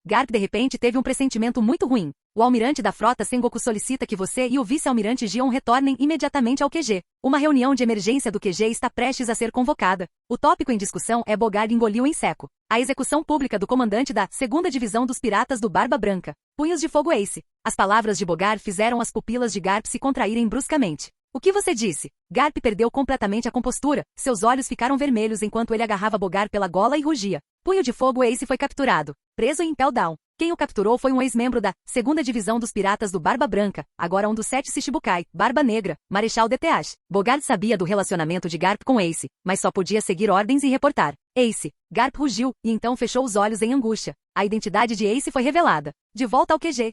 Garp de repente teve um pressentimento muito ruim. O almirante da frota Sengoku solicita que você e o vice-almirante Gion retornem imediatamente ao QG. Uma reunião de emergência do QG está prestes a ser convocada. O tópico em discussão é Bogard engoliu em seco. A execução pública do comandante da 2ª Divisão dos Piratas do Barba Branca. Punhos de fogo Ace. As palavras de Bogard fizeram as pupilas de Garp se contraírem bruscamente. O que você disse? Garp perdeu completamente a compostura. Seus olhos ficaram vermelhos enquanto ele agarrava Bogard pela gola e rugia. Punho de fogo Ace foi capturado. Preso em Impel Down. Quem o capturou foi um ex-membro da 2ª Divisão dos Piratas do Barba Branca, agora um dos 7 Shichibukai, Barba Negra, Marechal Deteach. Bogard sabia do relacionamento de Garp com Ace, mas só podia seguir ordens e reportar. Ace. Garp rugiu, e então fechou os olhos em angústia. A identidade de Ace foi revelada. De volta ao QG.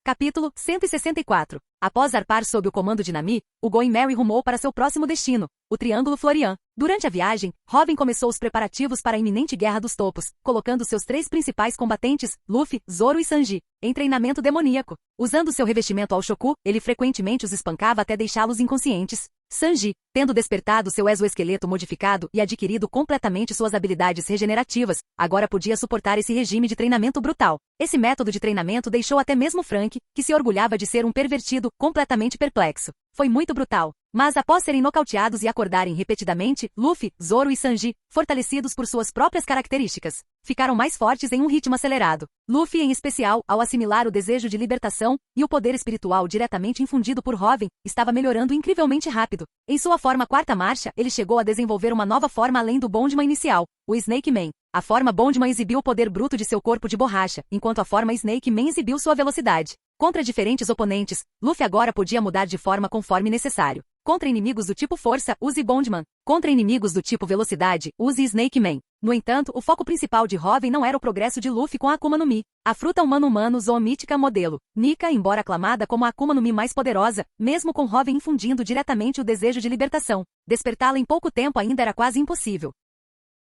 Capítulo 164. Após zarpar sob o comando de Nami, o Going Merry rumou para seu próximo destino, o Triângulo Florian. Durante a viagem, Robin começou os preparativos para a iminente Guerra dos Topos, colocando seus 3 principais combatentes, Luffy, Zoro e Sanji, em treinamento demoníaco. Usando seu revestimento ao Shoku, ele frequentemente os espancava até deixá-los inconscientes. Sanji, tendo despertado seu exoesqueleto modificado e adquirido completamente suas habilidades regenerativas, agora podia suportar esse regime de treinamento brutal. Esse método de treinamento deixou até mesmo Frank, que se orgulhava de ser um pervertido, completamente perplexo. Foi muito brutal. Mas após serem nocauteados e acordarem repetidamente, Luffy, Zoro e Sanji, fortalecidos por suas próprias características, ficaram mais fortes em um ritmo acelerado. Luffy, em especial, ao assimilar o desejo de libertação e o poder espiritual diretamente infundido por Robin, estava melhorando incrivelmente rápido. Em sua forma quarta marcha, ele chegou a desenvolver uma nova forma além do Bondman inicial, o Snake Man. A forma Bondman exibiu o poder bruto de seu corpo de borracha, enquanto a forma Snake Man exibiu sua velocidade. Contra diferentes oponentes, Luffy agora podia mudar de forma conforme necessário. Contra inimigos do tipo Força, use Bondman. Contra inimigos do tipo Velocidade, use Snake Man. No entanto, o foco principal de Robin não era o progresso de Luffy com a Akuma no Mi. A fruta humano-humano zoomítica modelo Nika, embora aclamada como a Akuma no Mi mais poderosa, mesmo com Robin infundindo diretamente o desejo de libertação, despertá-la em pouco tempo ainda era quase impossível.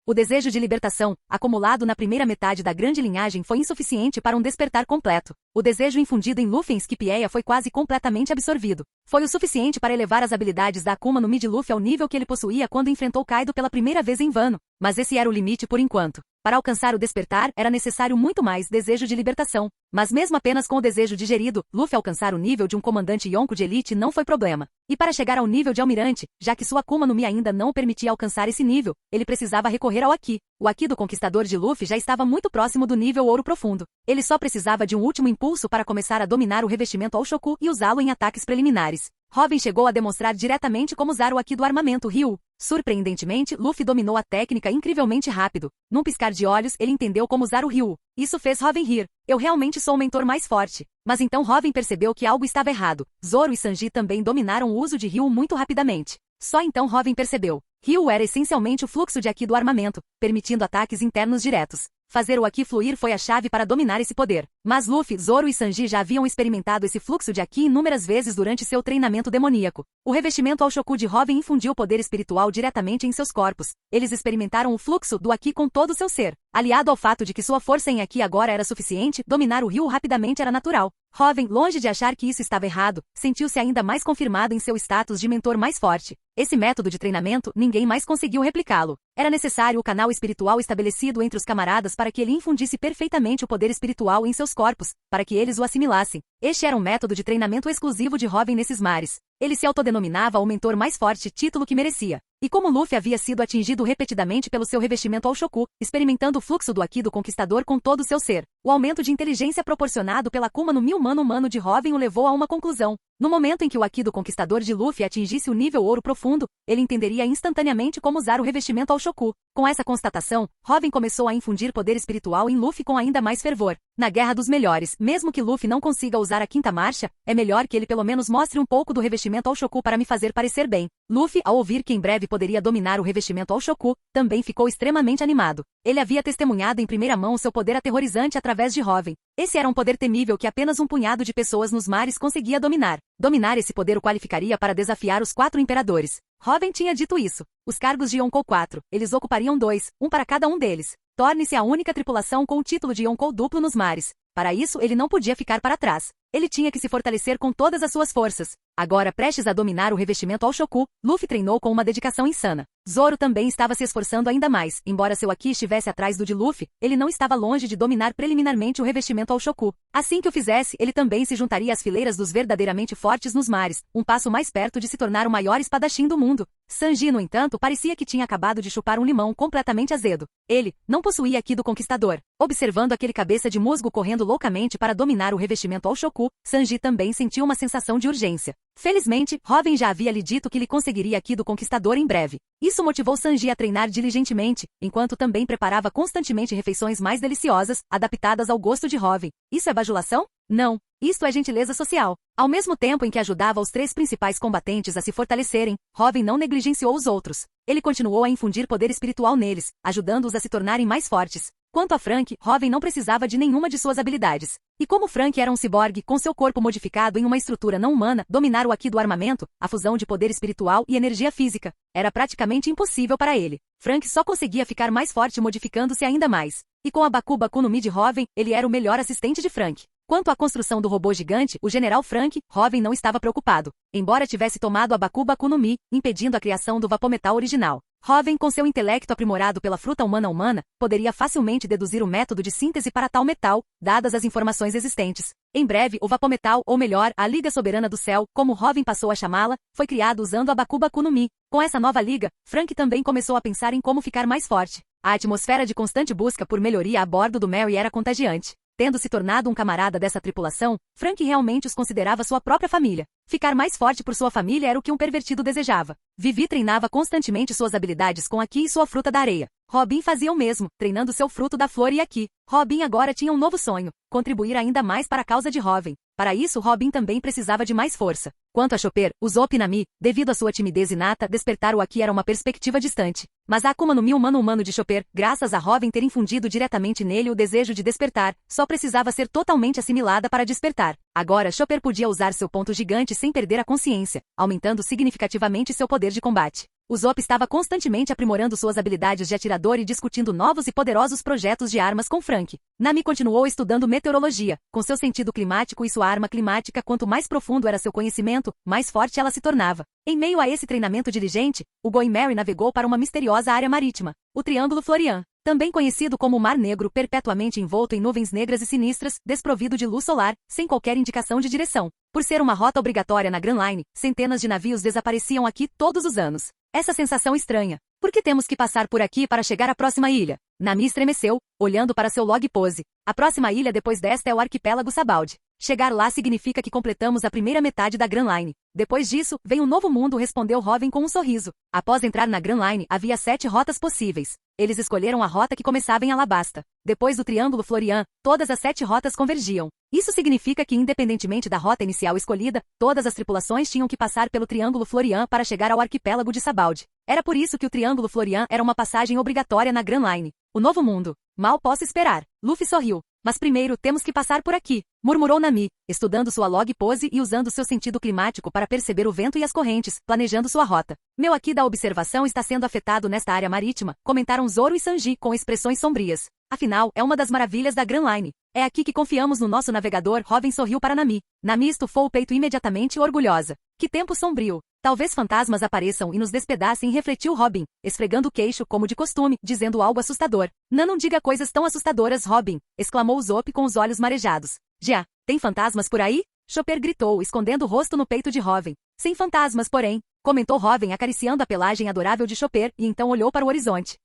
O desejo de libertação, acumulado na primeira metade da grande linhagem, foi insuficiente para um despertar completo. O desejo infundido em Luffy em Skipieia foi quase completamente absorvido. Foi o suficiente para elevar as habilidades da Akuma no Mi de Luffy ao nível que ele possuía quando enfrentou Kaido pela primeira vez em Wano. Mas esse era o limite por enquanto. Para alcançar o despertar, era necessário muito mais desejo de libertação. Mas mesmo apenas com o desejo digerido, Luffy alcançar o nível de um comandante Yonko de elite não foi problema. E para chegar ao nível de almirante, já que sua Akuma no Mi ainda não o permitia alcançar esse nível, ele precisava recorrer ao Haki. O Haki do conquistador de Luffy já estava muito próximo do nível ouro profundo. Ele só precisava de um último impulso para começar a dominar o revestimento ao Shoku e usá-lo em ataques preliminares. Robin chegou a demonstrar diretamente como usar o Haki do armamento Ryu. Surpreendentemente, Luffy dominou a técnica incrivelmente rápido. Num piscar de olhos, ele entendeu como usar o Ryu. Isso fez Robin rir. Eu realmente sou o mentor mais forte. Mas então Robin percebeu que algo estava errado. Zoro e Sanji também dominaram o uso de Ryu muito rapidamente. Só então Robin percebeu. Ryu era essencialmente o fluxo de Haki do armamento, permitindo ataques internos diretos. Fazer o Haki fluir foi a chave para dominar esse poder. Mas Luffy, Zoro e Sanji já haviam experimentado esse fluxo de Haki inúmeras vezes durante seu treinamento demoníaco. O revestimento ao Shoku de Robin infundiu o poder espiritual diretamente em seus corpos. Eles experimentaram o fluxo do Haki com todo o seu ser. Aliado ao fato de que sua força em Haki agora era suficiente, dominar o Ryu rapidamente era natural. Robin, longe de achar que isso estava errado, sentiu-se ainda mais confirmado em seu status de mentor mais forte. Esse método de treinamento, ninguém mais conseguiu replicá-lo. Era necessário o canal espiritual estabelecido entre os camaradas para que ele infundisse perfeitamente o poder espiritual em seus corpos, para que eles o assimilassem. Este era um método de treinamento exclusivo de Robin nesses mares. Ele se autodenominava o mentor mais forte, título que merecia. E como Luffy havia sido atingido repetidamente pelo seu revestimento ao Shoku, experimentando o fluxo do Haki do conquistador com todo o seu ser, o aumento de inteligência proporcionado pela Akuma no Mi humano de Robin o levou a uma conclusão. No momento em que o Haki do conquistador de Luffy atingisse o nível ouro profundo, ele entenderia instantaneamente como usar o revestimento ao Shoku. Com essa constatação, Robin começou a infundir poder espiritual em Luffy com ainda mais fervor. Na Guerra dos Melhores, mesmo que Luffy não consiga usar a quinta marcha, é melhor que ele pelo menos mostre um pouco do revestimento ao Shoku para me fazer parecer bem. Luffy, ao ouvir que em breve poderia dominar o revestimento ao Shoku, também ficou extremamente animado. Ele havia testemunhado em primeira mão seu poder aterrorizante através de Robin. Esse era um poder temível que apenas um punhado de pessoas nos mares conseguia dominar. Dominar esse poder o qualificaria para desafiar os 4 imperadores. Robin tinha dito isso. Os cargos de Yonkou 4, eles ocupariam 2, um para cada um deles. Torne-se a única tripulação com o título de Yonkou duplo nos mares. Para isso, ele não podia ficar para trás. Ele tinha que se fortalecer com todas as suas forças. Agora, prestes a dominar o revestimento ao Shoku, Luffy treinou com uma dedicação insana. Zoro também estava se esforçando ainda mais. Embora seu Haki estivesse atrás do de Luffy, ele não estava longe de dominar preliminarmente o revestimento ao Shoku. Assim que o fizesse, ele também se juntaria às fileiras dos verdadeiramente fortes nos mares, um passo mais perto de se tornar o maior espadachim do mundo. Sanji, no entanto, parecia que tinha acabado de chupar um limão completamente azedo. Ele não possuía Haki do conquistador. Observando aquele cabeça de musgo correndo loucamente para dominar o revestimento ao Shoku, Sanji também sentiu uma sensação de urgência. Felizmente, Robin já havia lhe dito que ele conseguiria Haki do conquistador em breve. Isso motivou Sanji a treinar diligentemente, enquanto também preparava constantemente refeições mais deliciosas, adaptadas ao gosto de Robin. Isso é bajulação? Não. Isto é gentileza social. Ao mesmo tempo em que ajudava os 3 principais combatentes a se fortalecerem, Robin não negligenciou os outros. Ele continuou a infundir poder espiritual neles, ajudando-os a se tornarem mais fortes. Quanto a Frank, Robin não precisava de nenhuma de suas habilidades. E como Frank era um ciborgue com seu corpo modificado em uma estrutura não humana, dominar o Aqui do armamento, a fusão de poder espiritual e energia física, era praticamente impossível para ele. Frank só conseguia ficar mais forte modificando-se ainda mais. E com a Baku Baku no Mi de Robin, ele era o melhor assistente de Frank. Quanto à construção do robô gigante, o general Frank, Robin não estava preocupado. Embora tivesse tomado a Baku Baku no Mi, impedindo a criação do Vapometal original. Robin, com seu intelecto aprimorado pela fruta humana, poderia facilmente deduzir o método de síntese para tal metal, dadas as informações existentes. Em breve, o Vapometal, ou melhor, a Liga Soberana do Céu, como Robin passou a chamá-la, foi criado usando a Baku Baku no Mi. Com essa nova liga, Frank também começou a pensar em como ficar mais forte. A atmosfera de constante busca por melhoria a bordo do Mary era contagiante. Tendo se tornado um camarada dessa tripulação, Frank realmente os considerava sua própria família. Ficar mais forte por sua família era o que um pervertido desejava. Vivi treinava constantemente suas habilidades com Aqui e sua fruta da areia. Robin fazia o mesmo, treinando seu fruto da flor e Aqui. Robin agora tinha um novo sonho, contribuir ainda mais para a causa de Robin. Para isso, Robin também precisava de mais força. Quanto a Chopper, usou Pinami, devido à sua timidez inata, despertar o Aqui era uma perspectiva distante. Mas a Akuma no Mi humano de Chopper, graças a Robin ter infundido diretamente nele o desejo de despertar, só precisava ser totalmente assimilada para despertar. Agora Chopper podia usar seu ponto gigante sem perder a consciência, aumentando significativamente seu poder de combate. Usopp estava constantemente aprimorando suas habilidades de atirador e discutindo novos e poderosos projetos de armas com Frank. Nami continuou estudando meteorologia. Com seu sentido climático e sua arma climática, quanto mais profundo era seu conhecimento, mais forte ela se tornava. Em meio a esse treinamento diligente, o Going Merry navegou para uma misteriosa área marítima, o Triângulo Florian, também conhecido como Mar Negro, perpetuamente envolto em nuvens negras e sinistras, desprovido de luz solar, sem qualquer indicação de direção. Por ser uma rota obrigatória na Grand Line, centenas de navios desapareciam aqui todos os anos. Essa sensação estranha. Por que temos que passar por aqui para chegar à próxima ilha? Nami estremeceu, olhando para seu log pose. A próxima ilha depois desta é o arquipélago Sabaldi. Chegar lá significa que completamos a primeira metade da Grand Line. Depois disso, vem um novo mundo, respondeu Robin com um sorriso. Após entrar na Grand Line, havia 7 rotas possíveis. Eles escolheram a rota que começava em Alabasta. Depois do Triângulo Florian, todas as 7 rotas convergiam. Isso significa que, independentemente da rota inicial escolhida, todas as tripulações tinham que passar pelo Triângulo Florian para chegar ao arquipélago de Sabaldi. Era por isso que o Triângulo Florian era uma passagem obrigatória na Grand Line. O novo mundo. Mal posso esperar. Luffy sorriu. Mas primeiro temos que passar por aqui, murmurou Nami, estudando sua log pose e usando seu sentido climático para perceber o vento e as correntes, planejando sua rota. Meu Aqui da observação está sendo afetado nesta área marítima, comentaram Zoro e Sanji com expressões sombrias. Afinal, é uma das maravilhas da Grand Line. É aqui que confiamos no nosso navegador. Robin sorriu para Nami. Nami estufou o peito imediatamente orgulhosa. Que tempo sombrio. Talvez fantasmas apareçam e nos despedacem, refletiu Robin, esfregando o queixo como de costume, dizendo algo assustador. Não diga coisas tão assustadoras, Robin, exclamou Usopp com os olhos marejados. Já, tem fantasmas por aí? Chopper gritou, escondendo o rosto no peito de Robin. Sem fantasmas, porém, comentou Robin acariciando a pelagem adorável de Chopper e então olhou para o horizonte.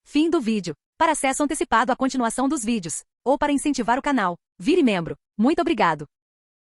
Fim do vídeo. Para acesso antecipado à continuação dos vídeos, ou para incentivar o canal, vire membro. Muito obrigado.